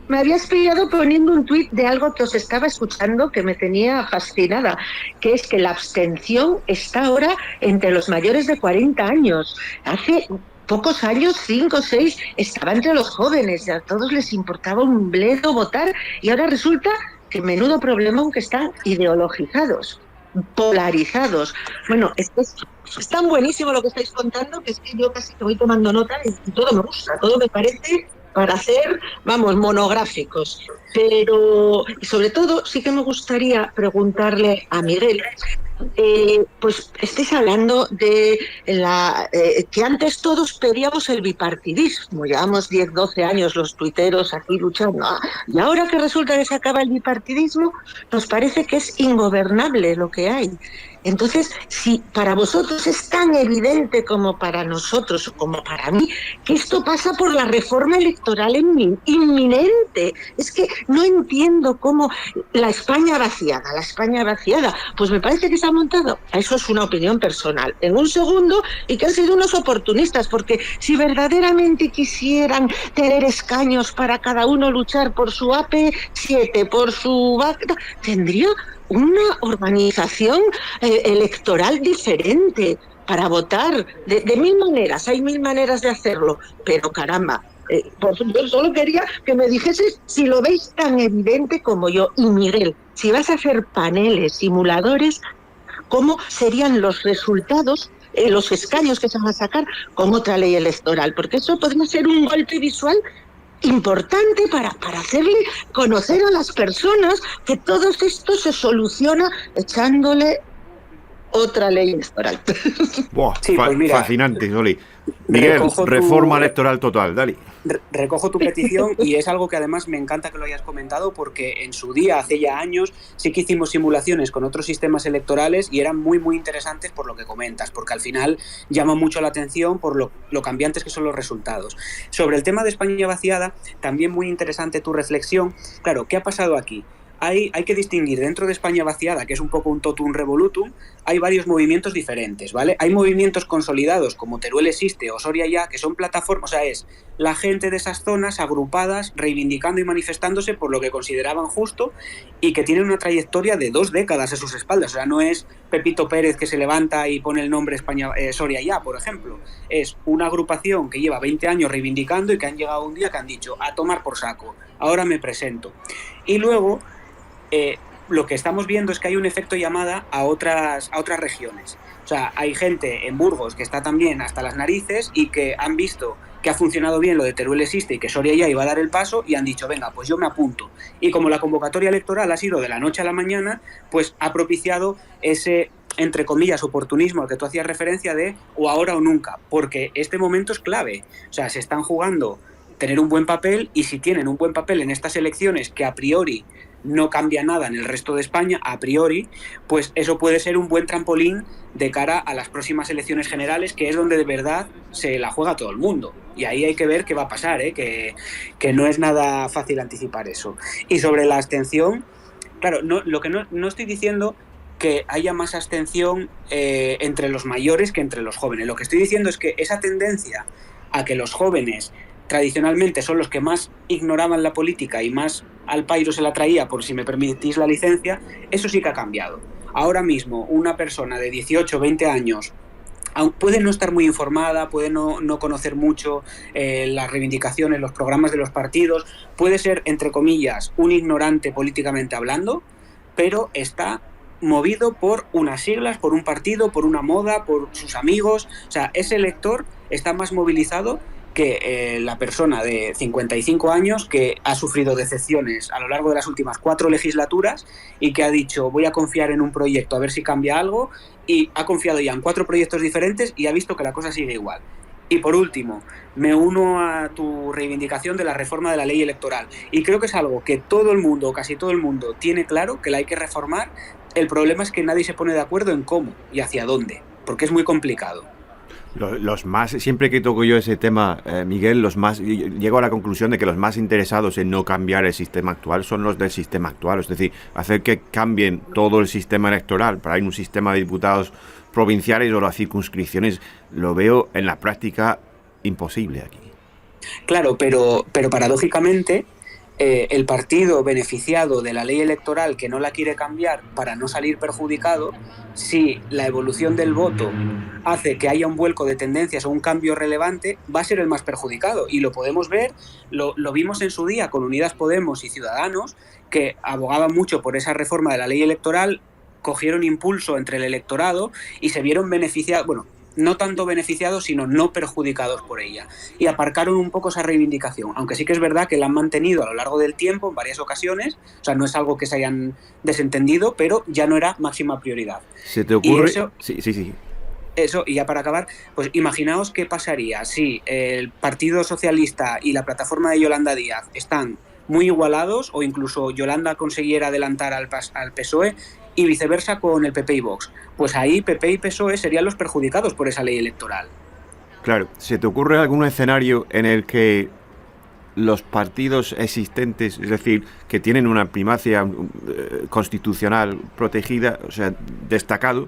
Me habías pillado poniendo un tuit de algo que os estaba escuchando que me tenía fascinada, que es que la abstención está ahora entre los mayores de 40 años. Hace pocos años, 5 o 6, estaba entre los jóvenes, a todos les importaba un bledo votar, y ahora resulta que menudo problema, aunque están ideologizados, polarizados. Bueno, es tan buenísimo lo que estáis contando, que es que yo casi que voy tomando nota y todo me gusta, todo me parece para hacer, monográficos. Pero, y sobre todo, sí que me gustaría preguntarle a Miguel, pues estáis hablando de que antes todos pedíamos el bipartidismo, llevamos 10, 12 años los tuiteros aquí luchando, y ahora que resulta que se acaba el bipartidismo, nos parece que es ingobernable lo que hay. Entonces, si para vosotros es tan evidente como para nosotros o como para mí que esto pasa por la reforma electoral inminente, es que no entiendo cómo la España vaciada, pues me parece que se ha montado, eso es una opinión personal, en un segundo, y que han sido unos oportunistas, porque si verdaderamente quisieran tener escaños para cada uno luchar por su AP7, por su... tendría una organización electoral diferente para votar de 1000 maneras, hay 1000 maneras de hacerlo, pero caramba, yo solo quería que me dijeses si lo veis tan evidente como yo. Y Miguel, si vas a hacer paneles, simuladores, ¿cómo serían los resultados, los escaños que se van a sacar con otra ley electoral? Porque eso podría ser un golpe visual importante para hacerle conocer a las personas que todo esto se soluciona echándole otra ley electoral. Buah, sí, pues mira, fascinante, Soli. Miguel, reforma electoral total, dale. Recojo tu petición, y es algo que además me encanta que lo hayas comentado, porque en su día, hace ya años, sí que hicimos simulaciones con otros sistemas electorales y eran muy muy interesantes por lo que comentas, porque al final llama mucho la atención por lo cambiantes que son los resultados. Sobre el tema de España vaciada, también muy interesante tu reflexión. Claro, ¿qué ha pasado aquí? Hay que distinguir dentro de España vaciada, que es un poco un totum revolutum, hay varios movimientos diferentes, ¿vale? Hay movimientos consolidados como Teruel Existe o Soria Ya, que son plataformas, o sea, es la gente de esas zonas agrupadas, reivindicando y manifestándose por lo que consideraban justo, y que tienen una trayectoria de 2 décadas a sus espaldas. O sea, no es Pepito Pérez que se levanta y pone el nombre Soria Ya, por ejemplo. Es una agrupación que lleva 20 años reivindicando y que han llegado un día que han dicho, a tomar por saco, ahora me presento. Y luego... lo que estamos viendo es que hay un efecto llamada a otras regiones. O sea, hay gente en Burgos que está también hasta las narices y que han visto que ha funcionado bien lo de Teruel Existe y que Soria Ya iba a dar el paso, y han dicho, venga, pues yo me apunto. Y como la convocatoria electoral ha sido de la noche a la mañana, pues ha propiciado ese, entre comillas, oportunismo al que tú hacías referencia de o ahora o nunca, porque este momento es clave. O sea, se están jugando tener un buen papel, y si tienen un buen papel en estas elecciones, que a priori no cambia nada en el resto de España, a priori, pues eso puede ser un buen trampolín de cara a las próximas elecciones generales, que es donde de verdad se la juega todo el mundo. Y ahí hay que ver qué va a pasar, que no es nada fácil anticipar eso. Y sobre la abstención, claro, no estoy diciendo que haya más abstención entre los mayores que entre los jóvenes. Lo que estoy diciendo es que esa tendencia a que los jóvenes tradicionalmente son los que más ignoraban la política y más al pairo se la traía, por si me permitís la licencia, eso sí que ha cambiado. Ahora mismo, una persona de 18 o 20 años puede no estar muy informada, puede no conocer mucho las reivindicaciones, los programas de los partidos, puede ser, entre comillas, un ignorante políticamente hablando, pero está movido por unas siglas, por un partido, por una moda, por sus amigos. O sea, ese elector está más movilizado que la persona de 55 años que ha sufrido decepciones a lo largo de las últimas 4 legislaturas y que ha dicho voy a confiar en un proyecto a ver si cambia algo, y ha confiado ya en 4 proyectos diferentes y ha visto que la cosa sigue igual. Y por último, me uno a tu reivindicación de la reforma de la ley electoral, y creo que es algo que todo el mundo, o casi todo el mundo, tiene claro que la hay que reformar. El problema es que nadie se pone de acuerdo en cómo y hacia dónde, porque es muy complicado. Los más, siempre que toco yo ese tema, Miguel, llego a la conclusión de que los más interesados en no cambiar el sistema actual son los del sistema actual, es decir, hacer que cambien todo el sistema electoral para ir a un sistema de diputados provinciales o las circunscripciones. Lo veo en la práctica imposible aquí. Claro, pero paradójicamente el partido beneficiado de la ley electoral que no la quiere cambiar para no salir perjudicado, si la evolución del voto hace que haya un vuelco de tendencias o un cambio relevante, va a ser el más perjudicado. Y lo podemos ver, lo vimos en su día con Unidas Podemos y Ciudadanos, que abogaban mucho por esa reforma de la ley electoral, cogieron impulso entre el electorado y se vieron beneficiados, bueno, no tanto beneficiados, sino no perjudicados por ella. Y aparcaron un poco esa reivindicación, aunque sí que es verdad que la han mantenido a lo largo del tiempo en varias ocasiones. O sea, no es algo que se hayan desentendido, pero ya no era máxima prioridad. ¿Se te ocurre? Y eso, sí. Eso, y ya para acabar, pues imaginaos qué pasaría si el Partido Socialista y la plataforma de Yolanda Díaz están muy igualados, o incluso Yolanda consiguiera adelantar al PSOE, y viceversa con el PP y Vox. Pues ahí PP y PSOE serían los perjudicados por esa ley electoral. Claro, ¿se te ocurre algún escenario en el que los partidos existentes, es decir, que tienen una primacia constitucional protegida, o sea, destacado,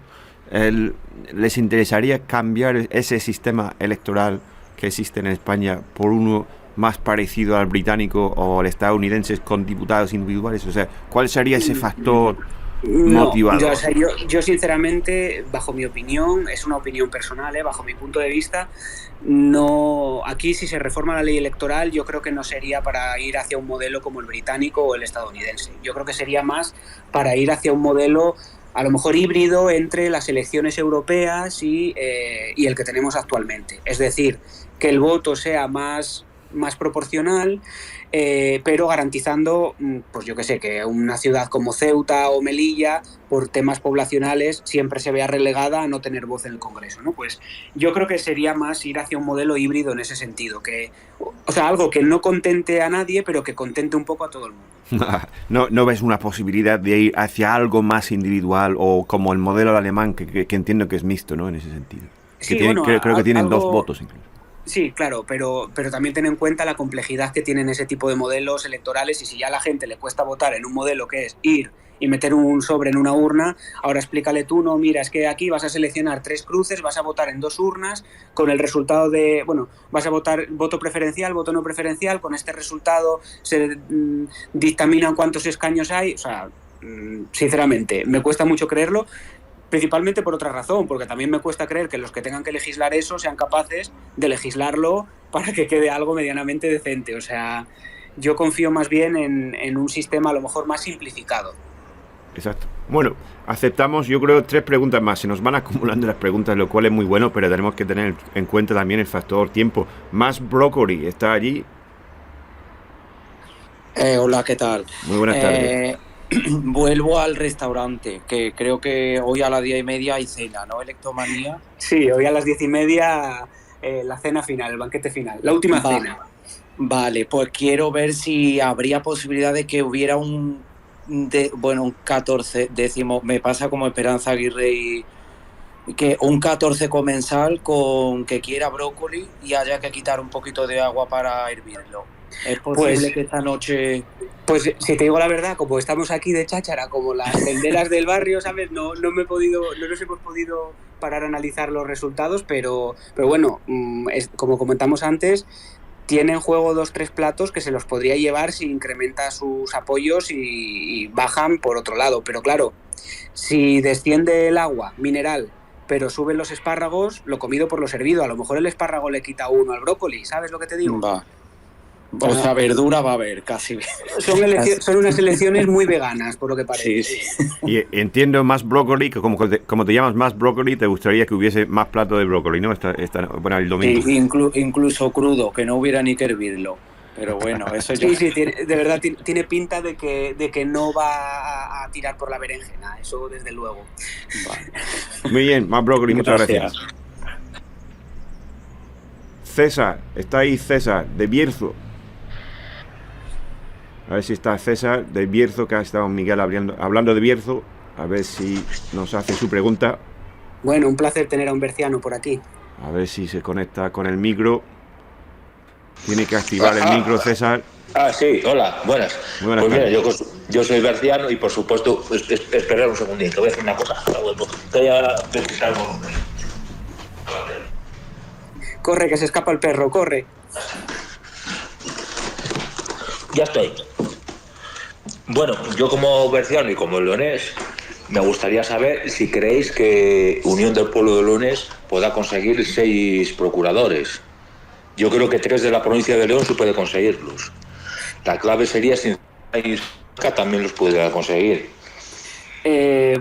les interesaría cambiar ese sistema electoral que existe en España por uno más parecido al británico o al estadounidense con diputados individuales? O sea, ¿cuál sería ese factor motivador? Yo sinceramente, bajo mi opinión, es una opinión personal, bajo mi punto de vista, no. Aquí, si se reforma la ley electoral, yo creo que no sería para ir hacia un modelo como el británico o el estadounidense. Yo creo que sería más para ir hacia un modelo a lo mejor híbrido entre las elecciones europeas y el que tenemos actualmente. Es decir, que el voto sea más proporcional, pero garantizando, pues yo que sé, que una ciudad como Ceuta o Melilla, por temas poblacionales, siempre se vea relegada a no tener voz en el Congreso, ¿no? Pues yo creo que sería más ir hacia un modelo híbrido en ese sentido, o sea, algo que no contente a nadie, pero que contente un poco a todo el mundo. ¿No ves una posibilidad de ir hacia algo más individual, o como el modelo alemán, que entiendo que es mixto, ¿no? En ese sentido. Sí, creo que tienen 2 votos incluso. Sí, claro, pero también ten en cuenta la complejidad que tienen ese tipo de modelos electorales, y si ya a la gente le cuesta votar en un modelo que es ir y meter un sobre en una urna, ahora explícale tú, no, mira, es que aquí vas a seleccionar 3 cruces, vas a votar en 2 urnas, con el resultado de, bueno, vas a votar voto preferencial, voto no preferencial, con este resultado se dictaminan cuántos escaños hay. O sea, sinceramente, me cuesta mucho creerlo, principalmente por otra razón, porque también me cuesta creer que los que tengan que legislar eso sean capaces de legislarlo para que quede algo medianamente decente. O sea, yo confío más bien en un sistema a lo mejor más simplificado. Exacto. Bueno, aceptamos, yo creo, 3 preguntas más. Se nos van acumulando las preguntas, lo cual es muy bueno, pero tenemos que tener en cuenta también el factor tiempo. Más Brócoli está allí. Hola, ¿qué tal? Muy buenas tardes. Vuelvo al restaurante, que creo que hoy a las 10:30 hay cena, ¿no? Electomanía. Sí, hoy a las 10:30 la cena final, el banquete final, la última cena. Vale, pues quiero ver si habría posibilidad de que hubiera un 14 décimo, me pasa como Esperanza Aguirre, y que un 14 comensal con que quiera brócoli y haya que quitar un poquito de agua para hervirlo. ¿Es posible que esta noche...? Pues si te digo la verdad, como estamos aquí de cháchara, como las tenderas del barrio, ¿sabes? No nos hemos podido parar a analizar los resultados, pero bueno, como comentamos antes, tiene en juego 2-3 platos que se los podría llevar si incrementa sus apoyos y bajan por otro lado. Pero claro, si desciende el agua mineral, pero suben los espárragos, lo comido por lo servido. A lo mejor el espárrago le quita uno al brócoli, ¿sabes lo que te digo? Va. O sea, verdura va a haber, casi. Son unas elecciones muy veganas, por lo que parece. Sí. Y entiendo más brócoli, que como te llamas más brócoli, te gustaría que hubiese más plato de brócoli, ¿no? Bueno, el domingo. Sí, incluso crudo, que no hubiera ni que hervirlo. Pero bueno, eso ya... Sí, de verdad tiene pinta de que no va a tirar por la berenjena, eso desde luego. Vale. Muy bien, más brócoli, muchas gracias. César, está ahí César, de Bierzo. A ver si está César de Bierzo, que ha estado Miguel hablando de Bierzo. A ver si nos hace su pregunta. Bueno, un placer tener a un berciano por aquí. A ver si se conecta con el micro. Tiene que activar el micro, César. Sí, hola, buenas. Buenas pues mira, yo soy berciano y por supuesto, esperad un segundito, voy a hacer una cosa. Voy a verificar el volumen. Corre, que se escapa el perro, corre. Ya estoy. Bueno, yo como berciano y como leonés, me gustaría saber si creéis que Unión del Pueblo de Leonés pueda conseguir 6 procuradores. Yo creo que 3 de la provincia de León se puede conseguirlos. La clave sería si también los pudiera conseguir.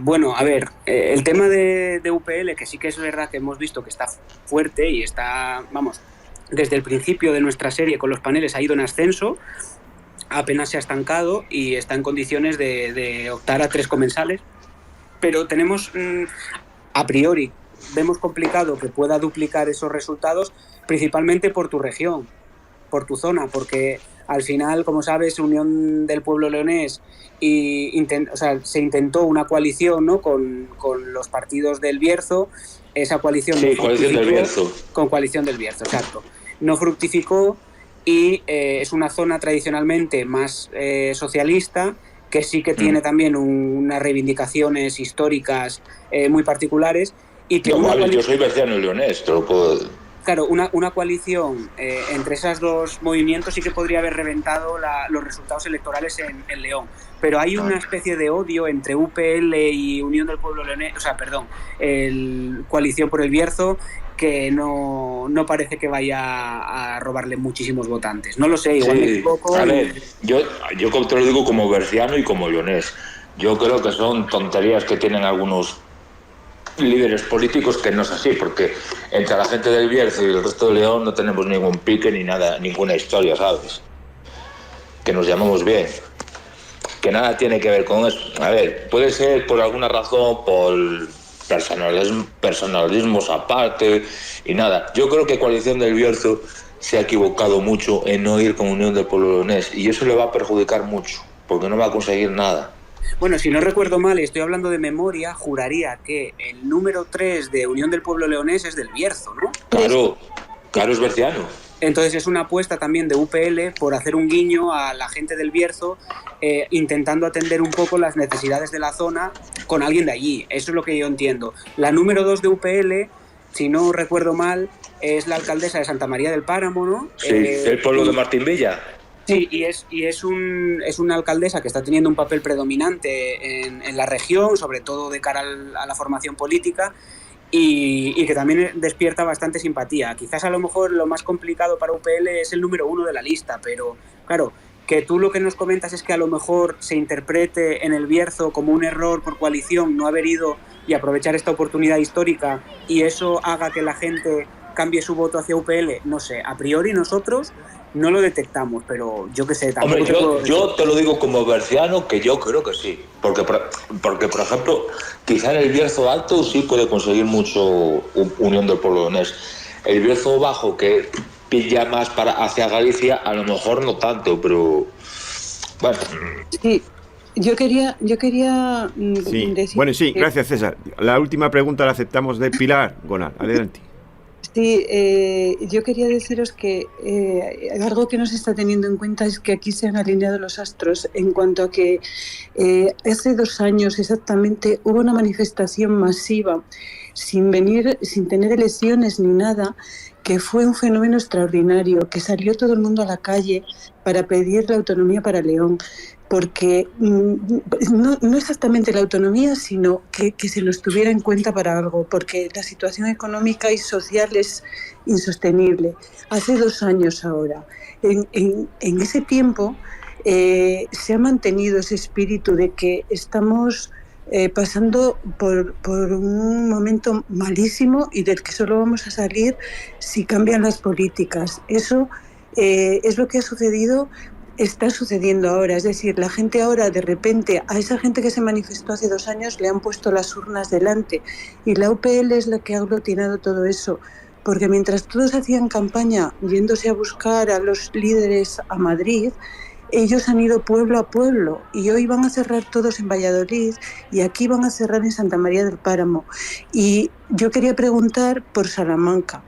Bueno, a ver, el tema de UPL, que sí que es verdad que hemos visto que está fuerte y está, vamos, desde el principio de nuestra serie con los paneles ha ido en ascenso, apenas se ha estancado y está en condiciones de optar a 3 comensales, pero tenemos, a priori, vemos complicado que pueda duplicar esos resultados, principalmente por tu región, por tu zona, porque al final, como sabes, Unión del Pueblo Leonés se intentó una coalición, ¿no?, con los partidos del Bierzo. Esa coalición sí, coalición del Bierzo. Con coalición del Bierzo, exacto. No fructificó y es una zona tradicionalmente más socialista, que sí que tiene también unas reivindicaciones históricas muy particulares. Y que yo soy berciano y leonés, te lo puedo... Claro, una coalición entre esos dos movimientos sí que podría haber reventado los resultados electorales en León. Pero hay una especie de odio entre UPL y Unión del Pueblo Leonés, Coalición por el Bierzo, que no parece que vaya a robarle muchísimos votantes. No lo sé, igual me equivoco. A ver, yo te lo digo como berciano y como leonés. Yo creo que son tonterías que tienen algunos líderes políticos, que no es así, porque entre la gente del Bierzo y el resto de León no tenemos ningún pique ni nada, ninguna historia, ¿sabes? Que nos llamamos bien, que nada tiene que ver con eso. A ver, puede ser por alguna razón, por personalismos aparte y nada. Yo creo que Coalición del Bierzo se ha equivocado mucho en no ir con Unión del Pueblo Leonés, y eso le va a perjudicar mucho, porque no va a conseguir nada. Bueno, si no recuerdo mal, y estoy hablando de memoria, juraría que el número 3 de Unión del Pueblo Leonés es del Bierzo, ¿no? Claro, es berciano. Entonces es una apuesta también de UPL por hacer un guiño a la gente del Bierzo, intentando atender un poco las necesidades de la zona con alguien de allí. Eso es lo que yo entiendo. La número 2 de UPL, si no recuerdo mal, es la alcaldesa de Santa María del Páramo, ¿no? Sí, el pueblo de Martín Villa. Sí, y es una alcaldesa que está teniendo un papel predominante en la región, sobre todo de cara a la formación política, y que también despierta bastante simpatía. Quizás a lo mejor lo más complicado para UPL es el número 1 de la lista, pero claro, que tú lo que nos comentas es que a lo mejor se interprete en el Bierzo como un error por coalición no haber ido y aprovechar esta oportunidad histórica, y eso haga que la gente cambie su voto hacia UPL, no sé, a priori nosotros no lo detectamos, pero yo qué sé, tampoco. Hombre, yo te lo digo como berciano, que yo creo que sí, porque por ejemplo, quizá en el Bierzo Alto sí puede conseguir mucho Unión del Pueblo Leonés. El Bierzo Bajo, que pilla más hacia Galicia, a lo mejor no tanto, pero bueno. Sí. Yo quería sí. decir... Bueno, sí, gracias César. La última pregunta la aceptamos de Pilar Gonal. Adelante. Sí, yo quería deciros que algo que no se está teniendo en cuenta es que aquí se han alineado los astros en cuanto a que hace 2 años exactamente hubo una manifestación masiva sin tener elecciones ni nada, que fue un fenómeno extraordinario, que salió todo el mundo a la calle para pedir la autonomía para León, porque no exactamente la autonomía, sino que se nos tuviera en cuenta para algo, porque la situación económica y social es insostenible. Hace 2 años ahora. En ese tiempo se ha mantenido ese espíritu de que estamos pasando por un momento malísimo y del que solo vamos a salir si cambian las políticas. Eso es lo que ha sucedido. Está sucediendo ahora, es decir, la gente ahora de repente, a esa gente que se manifestó hace 2 años le han puesto las urnas delante y la UPL es la que ha aglutinado todo eso, porque mientras todos hacían campaña yéndose a buscar a los líderes a Madrid, ellos han ido pueblo a pueblo y hoy van a cerrar todos en Valladolid y aquí van a cerrar en Santa María del Páramo. Y yo quería preguntar por Salamanca.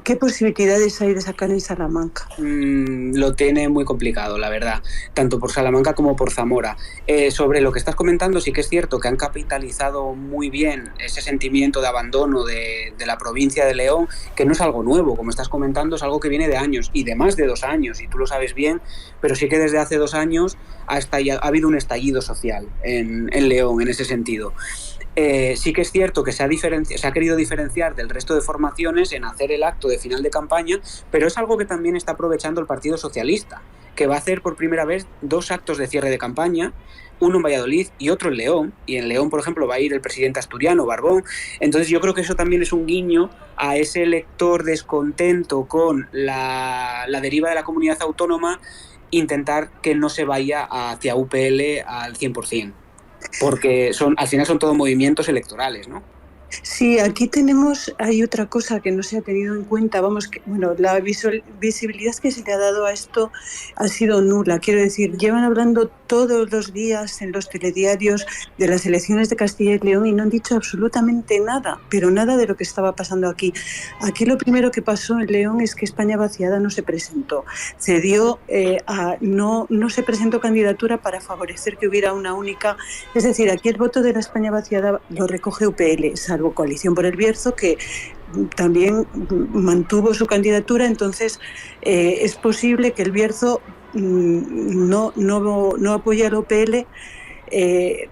¿Qué posibilidades hay de sacar en Salamanca? Lo tiene muy complicado, la verdad, tanto por Salamanca como por Zamora. Sobre lo que estás comentando, sí que es cierto que han capitalizado muy bien ese sentimiento de abandono de la provincia de León, que no es algo nuevo, como estás comentando, es algo que viene de años y de más de 2 años, y tú lo sabes bien, pero sí que desde hace 2 años ha habido un estallido social en León en ese sentido. Sí que es cierto que se ha querido diferenciar del resto de formaciones en hacer el acto de final de campaña, pero es algo que también está aprovechando el Partido Socialista, que va a hacer por primera vez 2 actos de cierre de campaña, uno en Valladolid y otro en León, y en León, por ejemplo, va a ir el presidente asturiano, Barbón. Entonces yo creo que eso también es un guiño a ese elector descontento con la deriva de la comunidad autónoma, intentar que no se vaya hacia UPL al 100%. Porque al final son todos movimientos electorales, ¿no? Sí, aquí hay otra cosa que no se ha tenido en cuenta, la visibilidad que se le ha dado a esto ha sido nula, quiero decir, llevan hablando todos los días en los telediarios de las elecciones de Castilla y León y no han dicho absolutamente nada, pero nada de lo que estaba pasando aquí. Aquí lo primero que pasó en León es que España Vaciada no se presentó, no se presentó candidatura para favorecer que hubiera una única, es decir, aquí el voto de la España Vaciada lo recoge UPL, salvo Coalición por el Bierzo, que también mantuvo su candidatura, entonces es posible que el Bierzo no apoye al UPL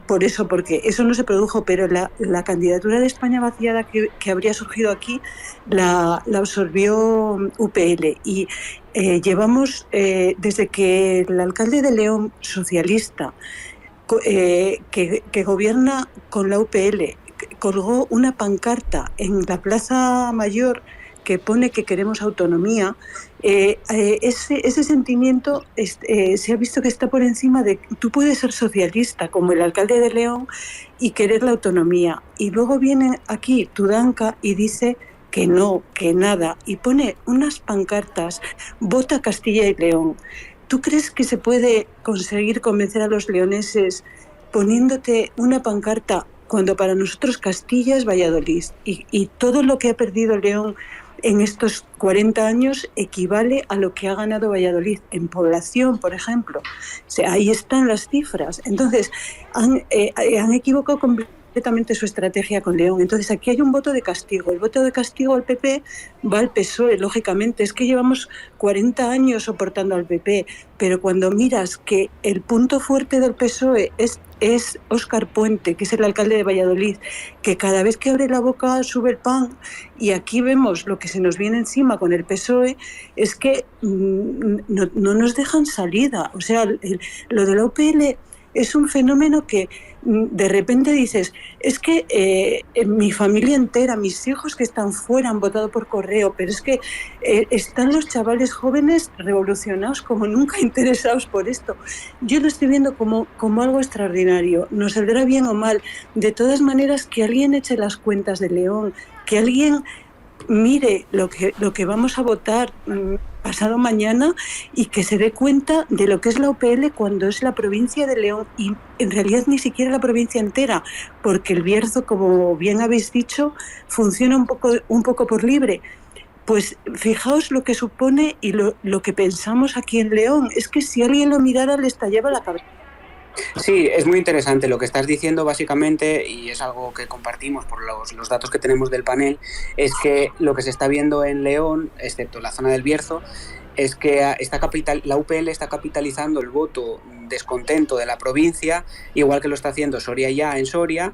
por eso, porque eso no se produjo, pero la candidatura de España Vaciada que habría surgido aquí la absorbió UPL y llevamos desde que el alcalde de León socialista que gobierna con la UPL colgó una pancarta en la Plaza Mayor que pone que queremos autonomía, ese sentimiento se ha visto que está por encima de... Tú puedes ser socialista, como el alcalde de León, y querer la autonomía. Y luego viene aquí Tudanca y dice que no, que nada, y pone unas pancartas, vota Castilla y León. ¿Tú crees que se puede conseguir convencer a los leoneses poniéndote una pancarta cuando para nosotros Castilla es Valladolid y todo lo que ha perdido León en estos 40 años equivale a lo que ha ganado Valladolid en población, por ejemplo? O sea, ahí están las cifras. Entonces, han equivocado completamente su estrategia con León. Entonces, aquí hay un voto de castigo. El voto de castigo al PP va al PSOE, lógicamente. Es que llevamos 40 años soportando al PP, pero cuando miras que el punto fuerte del PSOE es Óscar Puente, que es el alcalde de Valladolid, que cada vez que abre la boca sube el pan, y aquí vemos lo que se nos viene encima con el PSOE, es que no nos dejan salida. O sea, lo de la UPL es un fenómeno que de repente dices, es que mi familia entera, mis hijos que están fuera han votado por correo, pero es que están los chavales jóvenes revolucionados como nunca, interesados por esto. Yo lo estoy viendo como algo extraordinario. Nos saldrá bien o mal. De todas maneras, que alguien eche las cuentas de León, que alguien mire lo que vamos a votar pasado mañana y que se dé cuenta de lo que es la UPL cuando es la provincia de León y en realidad ni siquiera la provincia entera, porque el Bierzo, como bien habéis dicho, funciona un poco por libre. Pues fijaos lo que supone y lo que pensamos aquí en León. Es que si alguien lo mirara le estallaba la cabeza. Sí, es muy interesante lo que estás diciendo básicamente, y es algo que compartimos por los datos que tenemos del panel, es que lo que se está viendo en León, excepto la zona del Bierzo, es que la UPL está capitalizando el voto descontento de la provincia, igual que lo está haciendo Soria Ya en Soria,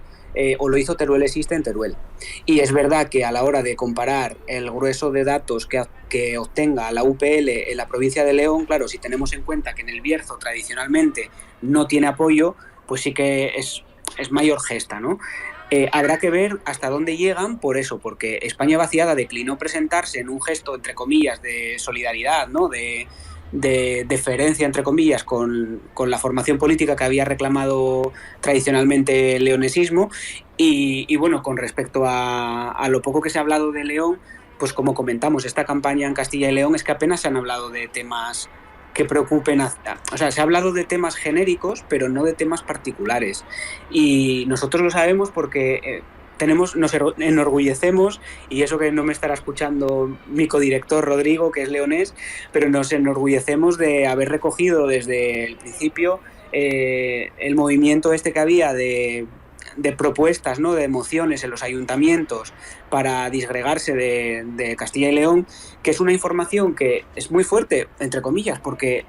o lo hizo Teruel Existe en Teruel. Y es verdad que a la hora de comparar el grueso de datos que obtenga la UPL en la provincia de León, claro, si tenemos en cuenta que en el Bierzo tradicionalmente no tiene apoyo, pues sí que es mayor gesta, ¿no? Habrá que ver hasta dónde llegan por eso, porque España Vaciada declinó presentarse en un gesto, entre comillas, de solidaridad, ¿no? De deferencia, entre comillas, con la formación política que había reclamado tradicionalmente el leonesismo. Y bueno, con respecto a lo poco que se ha hablado de León, pues como comentamos, esta campaña en Castilla y León es que apenas se han hablado de temas que preocupen, o sea, se ha hablado de temas genéricos, pero no de temas particulares. Y nosotros lo sabemos porque nos enorgullecemos, y eso que no me estará escuchando mi codirector Rodrigo, que es leonés, pero nos enorgullecemos de haber recogido desde el principio el movimiento este que había de propuestas, ¿no? De mociones en los ayuntamientos para disgregarse de Castilla y León, que es una información que es muy fuerte, entre comillas, porque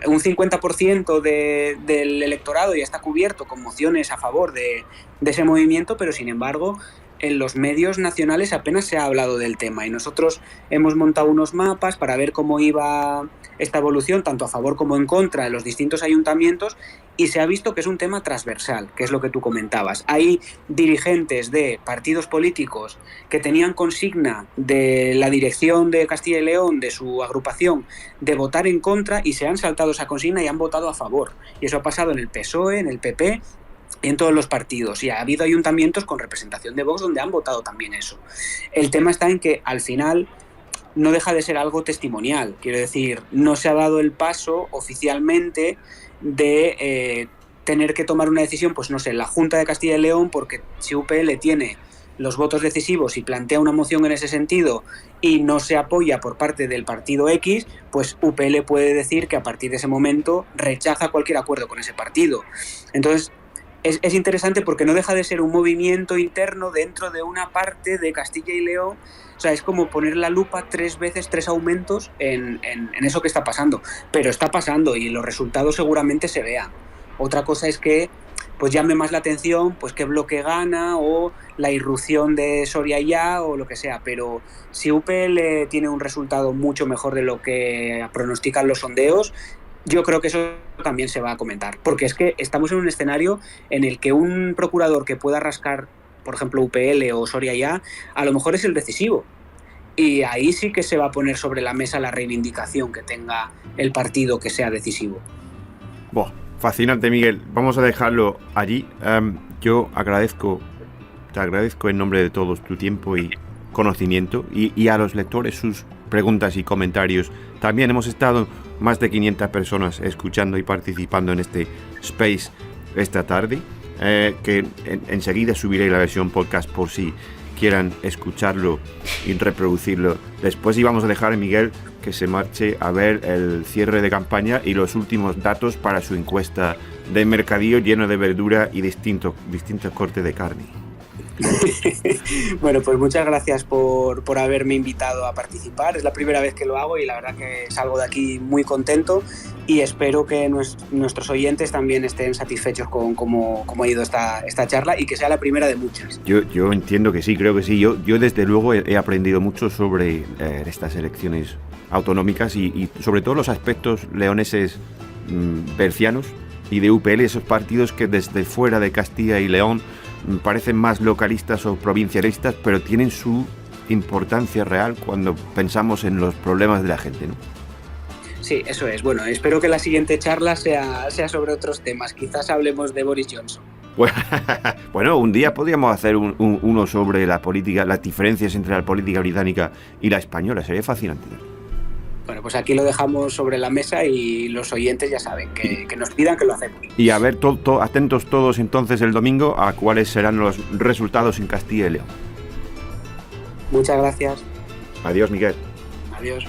un 50% del electorado ya está cubierto con mociones a favor de ese movimiento, pero sin embargo en los medios nacionales apenas se ha hablado del tema, y nosotros hemos montado unos mapas para ver cómo iba esta evolución, tanto a favor como en contra de los distintos ayuntamientos, y se ha visto que es un tema transversal, que es lo que tú comentabas. Hay dirigentes de partidos políticos que tenían consigna de la dirección de Castilla y León, de su agrupación, de votar en contra, y se han saltado esa consigna y han votado a favor. Y eso ha pasado en el PSOE, en el PP, en todos los partidos, y ha habido ayuntamientos con representación de Vox donde han votado también eso. El tema está en que al final no deja de ser algo testimonial, quiero decir, no se ha dado el paso oficialmente de tener que tomar una decisión, pues no sé, la Junta de Castilla y León, porque si UPL tiene los votos decisivos y plantea una moción en ese sentido y no se apoya por parte del partido X, pues UPL puede decir que a partir de ese momento rechaza cualquier acuerdo con ese partido. Entonces, es interesante porque no deja de ser un movimiento interno dentro de una parte de Castilla y León. O sea, es como poner la lupa 3 veces, 3 aumentos en eso que está pasando. Pero está pasando y los resultados seguramente se vean. Otra cosa es que pues llame más la atención pues qué bloque gana o la irrupción de Soria Ya o lo que sea. Pero si UPL tiene un resultado mucho mejor de lo que pronostican los sondeos, yo creo que eso también se va a comentar, porque es que estamos en un escenario en el que un procurador que pueda rascar, por ejemplo, UPL o Soria Ya, a lo mejor es el decisivo. Y ahí sí que se va a poner sobre la mesa la reivindicación que tenga el partido que sea decisivo. Fascinante, Miguel. Vamos a dejarlo allí. Yo te agradezco en nombre de todos tu tiempo y conocimiento, y a los lectores sus preguntas y comentarios. También hemos estado más de 500 personas escuchando y participando en este space esta tarde, que enseguida subiré la versión podcast por si quieran escucharlo y reproducirlo después. Y vamos a dejar a Miguel que se marche a ver el cierre de campaña y los últimos datos para su encuesta de mercadillo lleno de verdura y distintos cortes de carne. Bueno, pues muchas gracias por haberme invitado a participar. Es la primera vez que lo hago y la verdad que salgo de aquí muy contento, y espero que nuestros oyentes también estén satisfechos con cómo ha ido esta charla, y que sea la primera de muchas. Yo entiendo que sí, creo que sí. Yo desde luego he aprendido mucho sobre estas elecciones autonómicas y sobre todo los aspectos leoneses bercianos y de UPL, esos partidos que desde fuera de Castilla y León parecen más localistas o provincialistas, pero tienen su importancia real cuando pensamos en los problemas de la gente, ¿no? Sí, eso es. Bueno, espero que la siguiente charla sea sobre otros temas. Quizás hablemos de Boris Johnson. Bueno, un día podríamos hacer uno sobre la política, las diferencias entre la política británica y la española. Sería fascinante. Bueno, pues aquí lo dejamos sobre la mesa y los oyentes ya saben que nos pidan que lo hacemos. Y a ver, atentos todos entonces el domingo a cuáles serán los resultados en Castilla y León. Muchas gracias. Adiós, Miguel. Adiós.